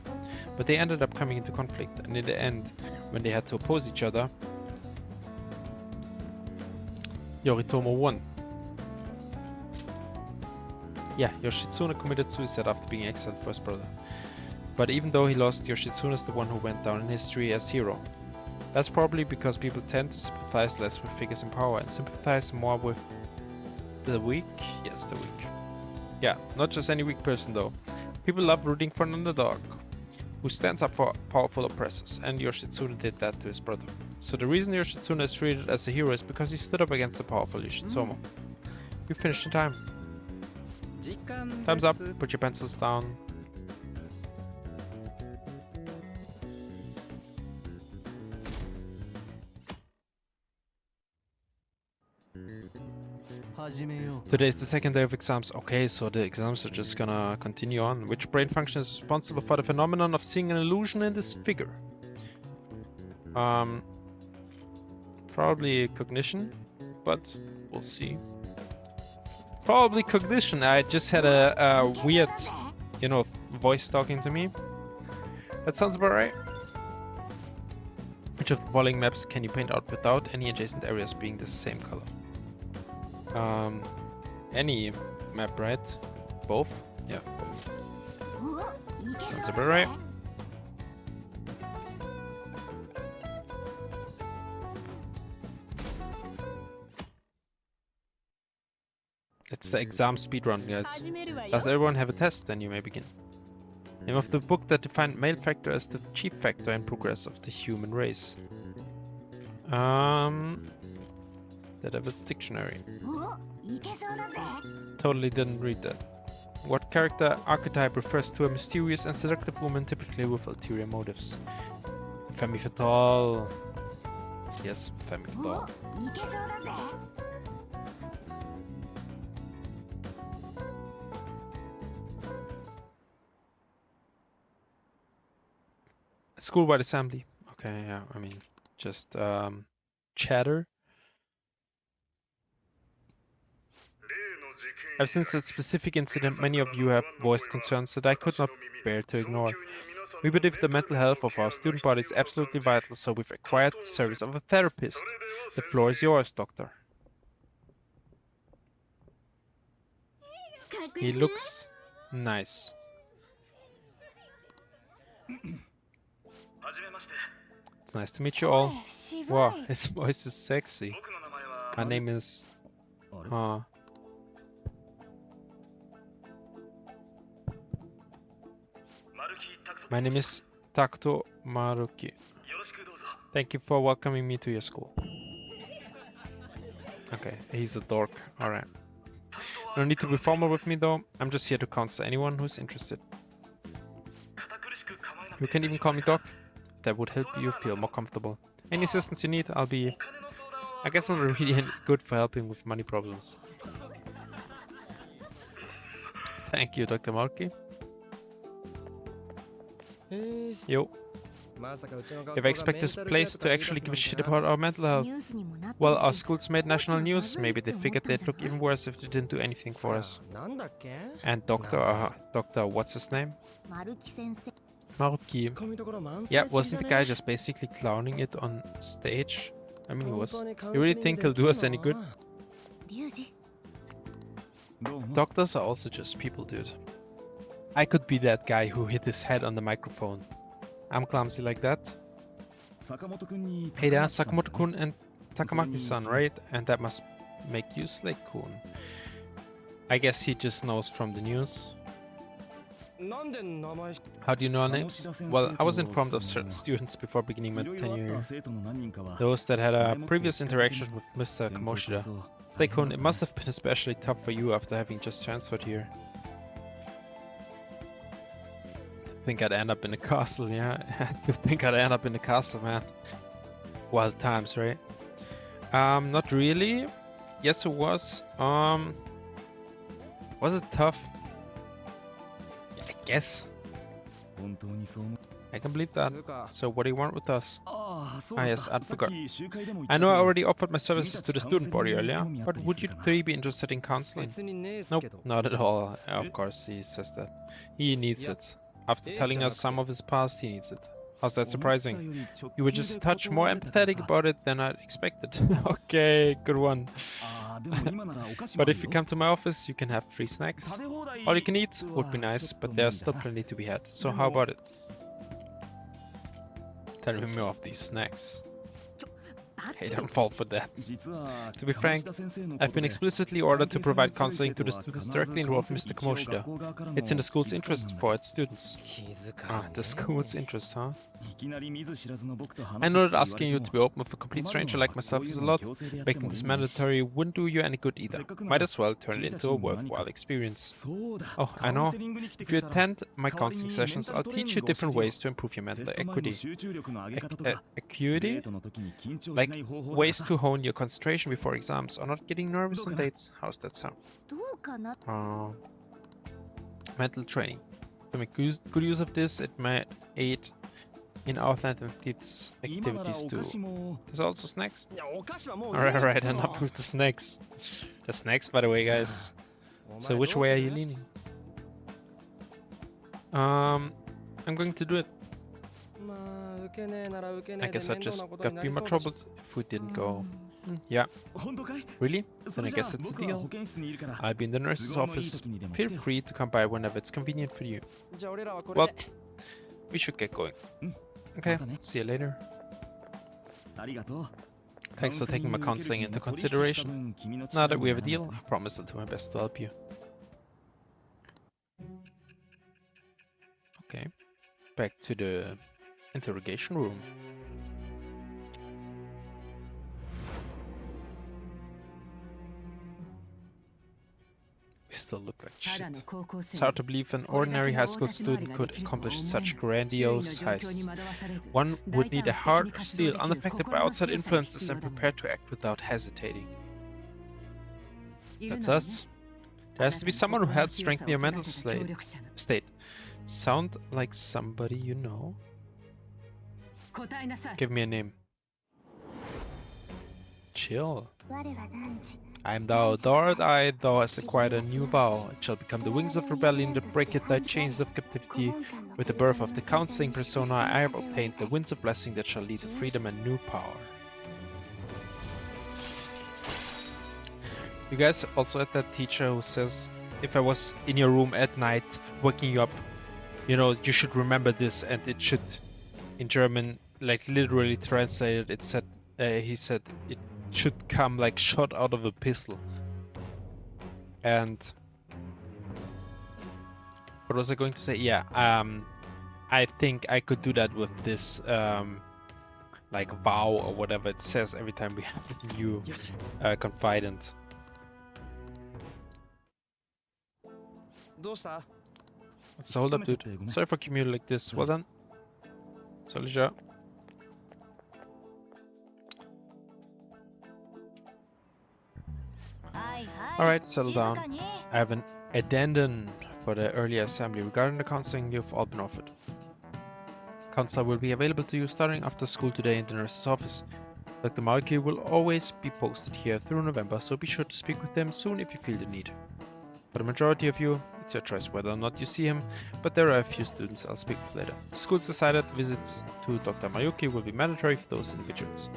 but they ended up coming into conflict, and in the end, when they had to oppose each other, Yoritomo won. Yeah, Yoshitsune committed suicide after being exiled for his brother. But even though he lost, Yoshitsune is the one who went down in history as hero. That's probably because people tend to sympathize less with figures in power and sympathize more with The weak? Yes, the weak. Yeah, not just any weak person though. People love rooting for an underdog who stands up for powerful oppressors, and Yoshitsune did that to his brother. So the reason Yoshitsune is treated as a hero is because he stood up against the powerful Yoshitsumu. You finished in time. Time's up, put your pencils down. Today is the second day of exams. Okay, so the exams are just gonna continue on. Which brain function is responsible for the phenomenon of seeing an illusion in this figure? Probably cognition, but we'll see. Probably cognition. I just had a weird, you know, voice talking to me. That sounds about right. Which of the following maps can you paint out without any adjacent areas being the same color? Any map, right? Both? Yeah, both. Sounds about right. It's the exam speedrun, guys. Does everyone have a test? Then you may begin. Name of the book that defined male factor as the chief factor in progress of the human race. The Devil's Dictionary. Totally didn't read that. What character archetype refers to a mysterious and seductive woman, typically with ulterior motives? Femme fatale. Yes, femme fatale. School-wide assembly. Okay, yeah, I mean, just chatter. Ever since that specific incident, many of you have voiced concerns that I could not bear to ignore. We believe the mental health of our student body is absolutely vital, so we've acquired the service of a therapist. The floor is yours, doctor. He looks nice. It's nice to meet you all. Wow, his voice is sexy. My name is... My name is Takuto Maruki. Thank you for welcoming me to your school. Okay, he's a dork. Alright. No need to be formal with me though. I'm just here to counsel anyone who's interested. You can even call me Doc. That would help you feel more comfortable. Any assistance you need, I'll be... I guess I'm really good for helping with money problems. Thank you, Dr. Maruki. Yo. If I expect this place to actually give a shit about our mental health. Well, our schools made national news. Maybe they figured they'd look even worse if they didn't do anything for us. And Dr. what's his name? Maruki. Yeah, wasn't the guy just basically clowning it on stage? I mean, he was. You really think he'll do us any good? Doctors are also just people, dude. I could be that guy who hit his head on the microphone. I'm clumsy like that. Hey there, Sakamoto-kun and Takamaki-san, right? And that must make you Slate-kun. I guess he just knows from the news. How do you know our names? Well, I was informed of certain students before beginning my tenure here. Those that had a previous interaction with Mr. Kamoshida. Slate-kun, it must have been especially tough for you after having just transferred here. I think I'd end up in a castle, yeah. I think I'd end up in a castle, man. Wild times, right? Not really. Yes, it was. Was it tough? I guess. I can believe that. So what do you want with us? Ah yes, I forgot. I know I already offered my services to the student body earlier, but would you three be interested in counseling? Nope, not at all. Of course, he says that. He needs it. After telling us some of his past, he needs it. How's that surprising? You were just a touch more empathetic about it than I'd expected. Okay, good one. But if you come to my office, you can have free snacks. All you can eat would be nice, but there's still plenty to be had. So how about it? Tell me more of these snacks. Hey, don't fall for that. To be frank, I've been explicitly ordered to provide counseling to the students directly involved in Mr. Kamoshida. It's in the school's interest for its students. Ah, the school's interest, huh? I know that asking you to be open with a complete stranger like myself is a lot. Making this mandatory wouldn't do you any good either. Might as well turn it into a worthwhile experience. Oh, I know. If you attend my counseling sessions, I'll teach you different ways to improve your mental acuity. Acuity? Like ways to hone your concentration before exams or not getting nervous on dates. How's that sound? Mental training. To make good use of this, it might aid in our activities too. There's also snacks? Alright, enough with the snacks. The snacks, by the way, guys. So which way are you leaning? I'm going to do it. I guess I just got be more troubles if we didn't go. Yeah. Really? Then I guess it's a deal. I'll be in the nurse's office. Feel free to come by whenever it's convenient for you. Well, we should get going. Okay, see you later. Thanks for taking my counseling into consideration. Now that we have a deal, I promise I'll do my best to help you. Okay, back to the interrogation room. We still look like shit. It's hard to believe an ordinary high school student could accomplish such grandiose heists. One would need a heart of steel, unaffected by outside influences and prepared to act without hesitating. That's us. There has to be someone who helps strengthen your mental state. Sound like somebody you know? Give me a name. Chill. I am thou, thou-art-I, thou hast acquired a new bow. It shall become the wings of rebellion that breaketh thy chains of captivity. With the birth of the counseling persona, I have obtained the winds of blessing that shall lead to freedom and new power. You guys also had that teacher who says, if I was in your room at night, waking you up, you know, you should remember this, and it should, in German, like literally translated, it said, he said, it should come like shot out of a pistol. And what was I going to say? Yeah, I think I could do that with this like vow or whatever it says every time we have a new confidant. What's the hold up, dude? Sorry for commuting like this. Well done. Soldier. Alright, settle down. I have an addendum for the earlier assembly regarding the counseling you've all been offered. Counselor will be available to you starting after school today in the nurse's office. Dr. Malki will always be posted here through November, so be sure to speak with them soon if you feel the need. For the majority of you, it's your choice whether or not you see him, but there are a few students I'll speak with later. The school's decided visits to Dr. Mayuki will be mandatory for those individuals.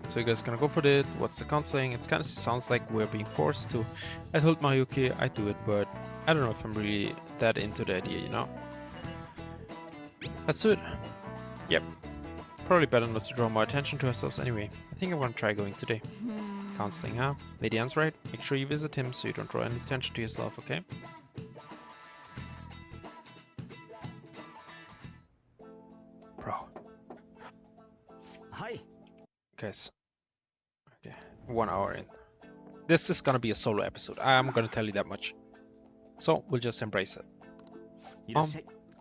So you guys gonna go for it? What's the counseling? It kind of sounds like we're being forced to. I told Mayuki I'd do it, but I don't know if I'm really that into the idea, you know? Let's do it. Yep. Probably better not to draw more attention to ourselves anyway. I think I want to try going today. Counseling, huh? Lady Anne's right. Make sure you visit him so you don't draw any attention to yourself, okay? Bro. Hi. Guys. Okay. 1 hour in. This is gonna be a solo episode. I'm gonna tell you that much. So we'll just embrace it.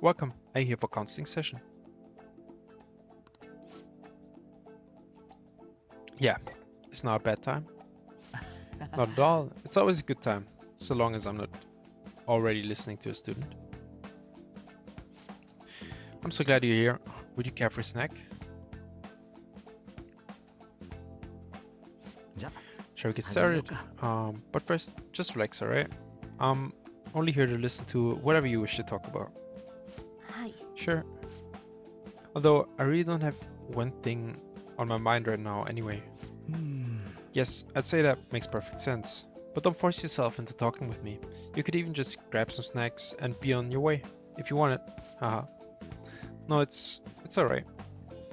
Welcome. I'm here for counseling session. Yeah. It's not a bad time. Not at all. It's always a good time, so long as I'm not already listening to a student. I'm so glad you're here. Would you care for a snack? Shall we get started? But first, just relax, alright? I'm only here to listen to whatever you wish to talk about. Sure. Although, I really don't have one thing on my mind right now anyway. Yes, I'd say that makes perfect sense. But don't force yourself into talking with me. You could even just grab some snacks and be on your way, if you want it. Haha. No, it's alright.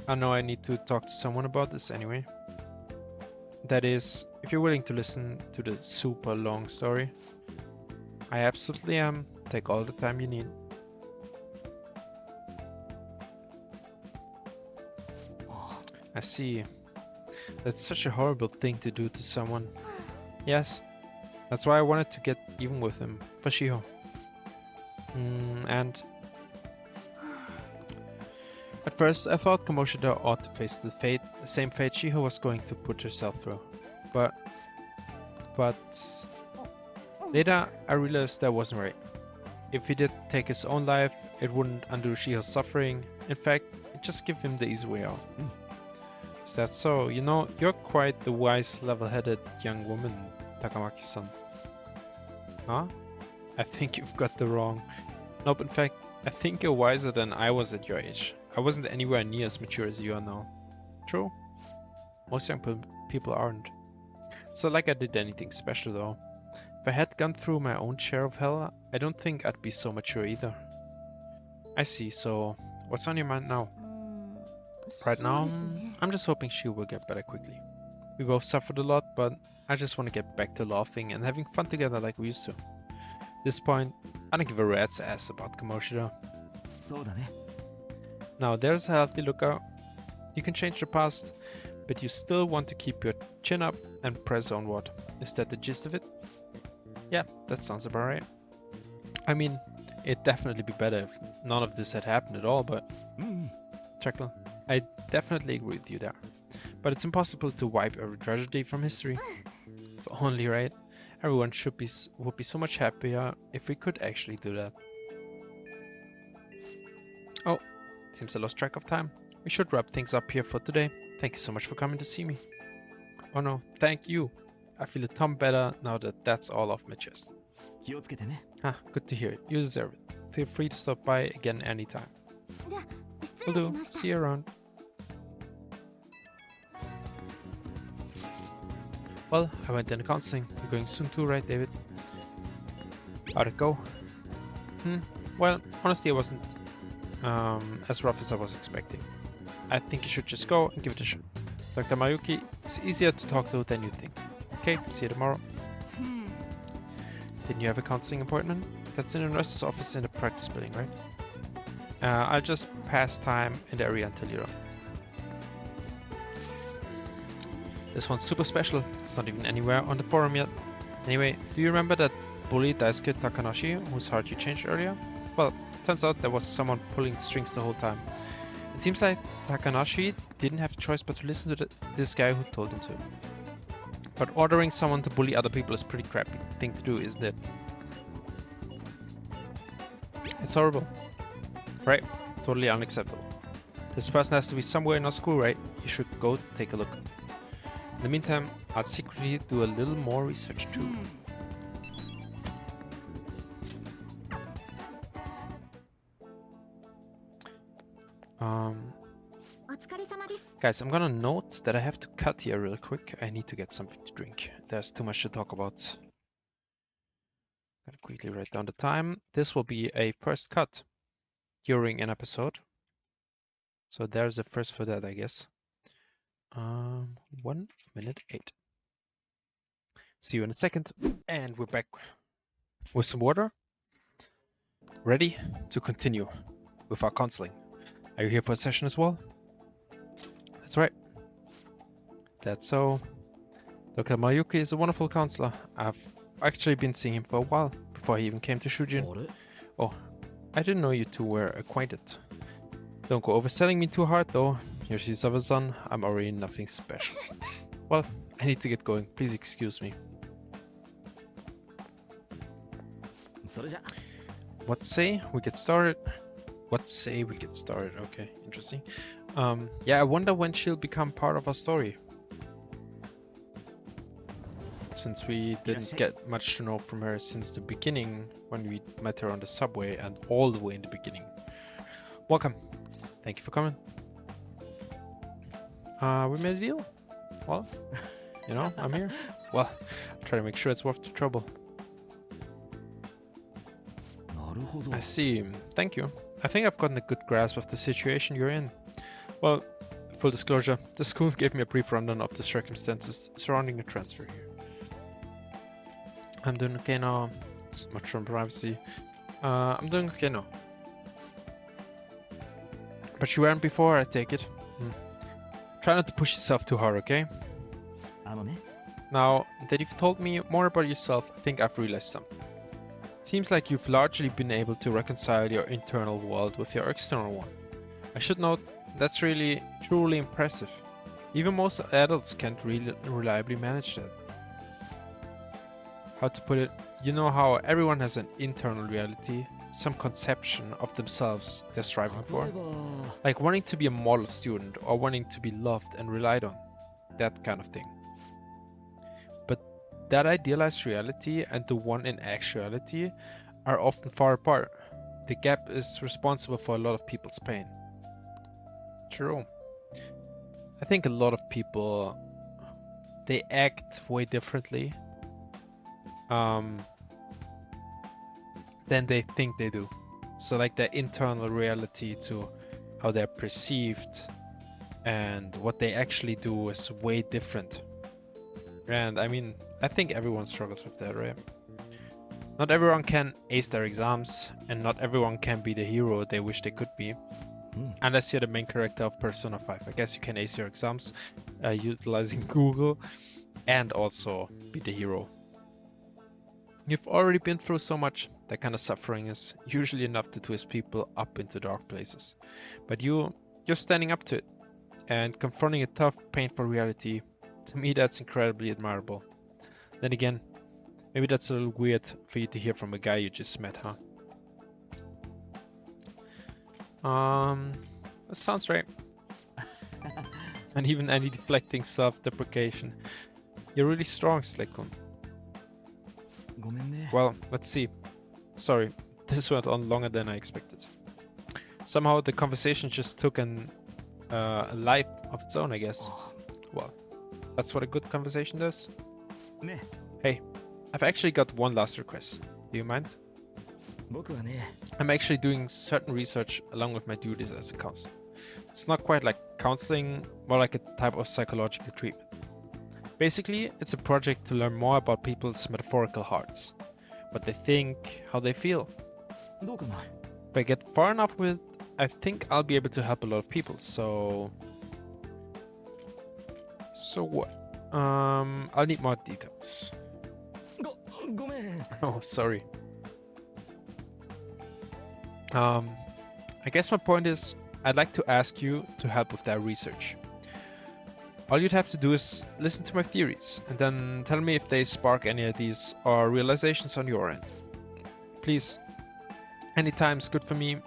I know I need to talk to someone about this anyway. That is, if you're willing to listen to the super long story, I absolutely am. Take all the time you need. I see. That's such a horrible thing to do to someone. Yes, that's why I wanted to get even with him, for Shiho. And at first I thought Kamoshida ought to face the same fate Shiho was going to put herself through. But later I realized that wasn't right. If he did take his own life, it wouldn't undo Shiho's suffering. In fact, it just give him the easy way out. Is that so? You know, you're quite the wise, level-headed young woman, Takamaki-san. Huh? I think you've got the wrong. Nope, in fact, I think you're wiser than I was at your age. I wasn't anywhere near as mature as you are now. True? Most young people aren't. It's not like I did anything special though. If I had gone through my own share of hell, I don't think I'd be so mature either. I see, so what's on your mind now? Right now, I'm just hoping she will get better quickly. We both suffered a lot, but I just want to get back to laughing and having fun together like we used to. At this point, I don't give a rat's ass about Kamoshida. Now there's a healthy lookout. You can change the past, but you still want to keep your chin up and press onward. Is that the gist of it? Yeah, that sounds about right. I mean, it'd definitely be better if none of this had happened at all, but... Chuckle. I definitely agree with you there. But it's impossible to wipe every tragedy from history. If only, right? Everyone would be so much happier if we could actually do that. Oh, seems I lost track of time. We should wrap things up here for today. Thank you so much for coming to see me. Oh no, thank you. I feel a ton better now that that's all off my chest. Ah, good to hear it. You deserve it. Feel free to stop by again anytime. Will do. See you around. Well, I went into counseling. You're going soon too, right, David? How'd it go? Well, honestly, it wasn't as rough as I was expecting. I think you should just go and give it a shot. Dr. Mayuki is easier to talk to than you think. Okay, see you tomorrow. Didn't you have a counseling appointment? That's in the nurse's office in the practice building, right? I'll just pass time in the area until you're up. This one's super special. It's not even anywhere on the forum yet. Anyway, do you remember that bully Daisuke Takanashi whose heart you changed earlier? Well, turns out there was someone pulling the strings the whole time. It seems like Takanashi didn't have a choice but to listen to this guy who told him to. But ordering someone to bully other people is a pretty crappy thing to do, isn't it? It's horrible. Right, totally unacceptable. This person has to be somewhere in our school, right? You should go take a look. In the meantime, I'll secretly do a little more research too. Guys, I'm gonna note that I have to cut here real quick. I need to get something to drink. There's too much to talk about. Gotta quickly write down the time. This will be a first cut during an episode. So there's a first for that, I guess. 1 minute 8. See you in a second. And we're back with some water. Ready to continue with our counseling. Are you here for a session as well? That's right. That's so. Dr. Mayuki is a wonderful counselor. I've actually been seeing him for a while, before he even came to Shujin. Oh, I didn't know you two were acquainted. Don't go overselling me too hard though. Yoshizawa-san, I'm already nothing special. Well, I need to get going. Please excuse me. What say we get started? What say we get started? Okay, interesting. Yeah, I wonder when she'll become part of our story. Since we didn't get much to know from her since the beginning, when we met her on the subway and all the way in the beginning. Welcome. Thank you for coming. We made a deal. Well, you know, I'm here. Well, I'll try to make sure it's worth the trouble. I see. Thank you. I think I've gotten a good grasp of the situation you're in. Well, Full disclosure, the school gave me a brief rundown of the circumstances surrounding the transfer here. I'm doing okay now. So much from privacy. I'm doing okay now. But you weren't before, I take it. Try not to push yourself too hard, okay? Now that you've told me more about yourself, I think I've realized something. It seems like you've largely been able to reconcile your internal world with your external one. I should note, that's really, truly impressive. Even most adults can't really reliably manage that. How to put it, you know how everyone has an internal reality, some conception of themselves they're striving for? Like wanting to be a model student or wanting to be loved and relied on. That kind of thing. But that idealized reality and the one in actuality are often far apart. The gap is responsible for a lot of people's pain. True. I think a lot of people, they act way differently than they think they do. So like their internal reality to how they're perceived and what they actually do is way different. And I mean, I think everyone struggles with that, right? Not everyone can ace their exams, and not everyone can be the hero they wish they could be. Unless you're the main character of Persona 5. I guess you can ace your exams utilizing Google and also be the hero. You've already been through so much. That kind of suffering is usually enough to twist people up into dark places. But you're standing up to it and confronting a tough, painful reality. To me, that's incredibly admirable. Then again, maybe that's a little weird for you to hear from a guy you just met, huh? That sounds right. And even any deflecting self-deprecation. You're really strong, Slickon. Well, let's see. Sorry, this went on longer than I expected. Somehow the conversation just took a life of its own, I guess. Well, that's what a good conversation does. Hey, I've actually got one last request. Do you mind? I'm actually doing certain research along with my duties as a counselor. It's not quite like counseling, more like a type of psychological treatment. Basically, it's a project to learn more about people's metaphorical hearts. What they think, how they feel. If I get far enough with it, I think I'll be able to help a lot of people, so what? I'll need more details. Oh, sorry. I guess my point is, I'd like to ask you to help with that research. All you'd have to do is listen to my theories, and then tell me if they spark any ideas or realizations on your end. Please, anytime's good for me.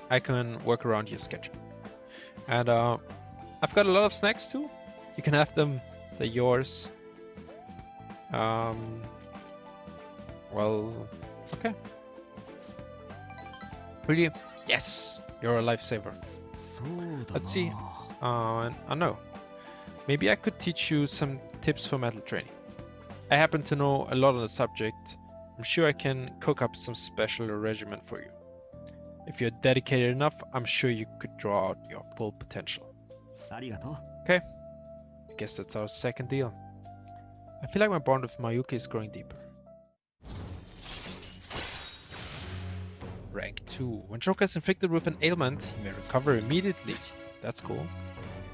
I can work around your schedule. And I've got a lot of snacks too. You can have them. They're yours. Well, okay. Really? Yes! You're a lifesaver. Let's see. I know. Maybe I could teach you some tips for metal training. I happen to know a lot on the subject. I'm sure I can cook up some special regimen for you. If you're dedicated enough, I'm sure you could draw out your full potential. Okay. I guess that's our second deal. I feel like my bond with Mayuki is growing deeper. Rank 2. When Joker is inflicted with an ailment, he may recover immediately. That's cool.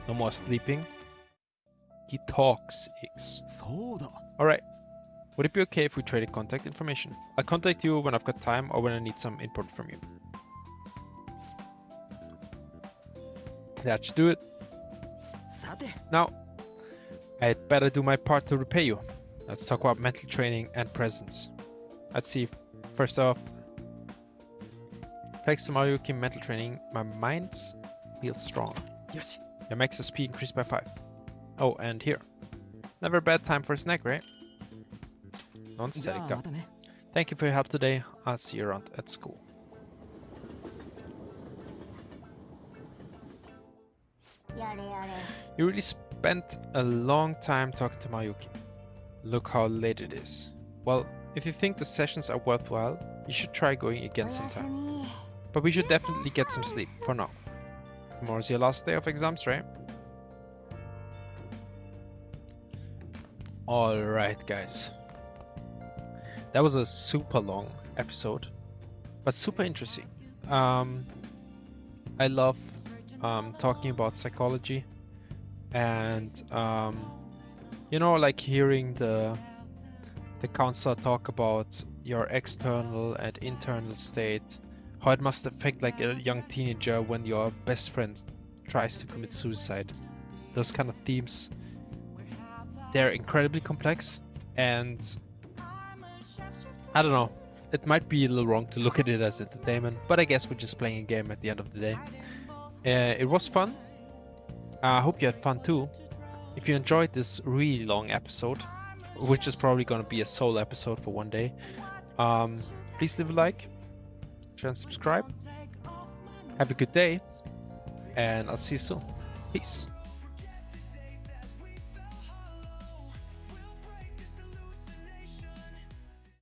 No more sleeping. He talks, X. Alright. Would it be okay if we traded contact information? I'll contact you when I've got time or when I need some input from you. That should do it. Now, I'd better do my part to repay you. Let's talk about mental training and presence. Let's see. First off, thanks to Mayuki mental training, my mind feels strong. Your max SP increased by 5. Oh, and here. Never a bad time for a snack, right? Non-static up. Thank you for your help today. I'll see you around at school. You really spent a long time talking to Mayuki. Look how late it is. Well, if you think the sessions are worthwhile, you should try going again sometime. But we should definitely get some sleep for now. Tomorrow's your last day of exams, right? All right, guys. That was a super long episode, but super interesting. I love talking about psychology and like hearing the counselor talk about your external and internal state, how it must affect like a young teenager when your best friend tries to commit suicide. Those kind of themes, they're incredibly complex, and I don't know, it might be a little wrong to look at it as entertainment, but I guess we're just playing a game at the end of the day. It was fun. I hope you had fun too. If you enjoyed this really long episode, which is probably going to be a solo episode for one day, please leave a like, share and subscribe. Have a good day, and I'll see you soon. Peace.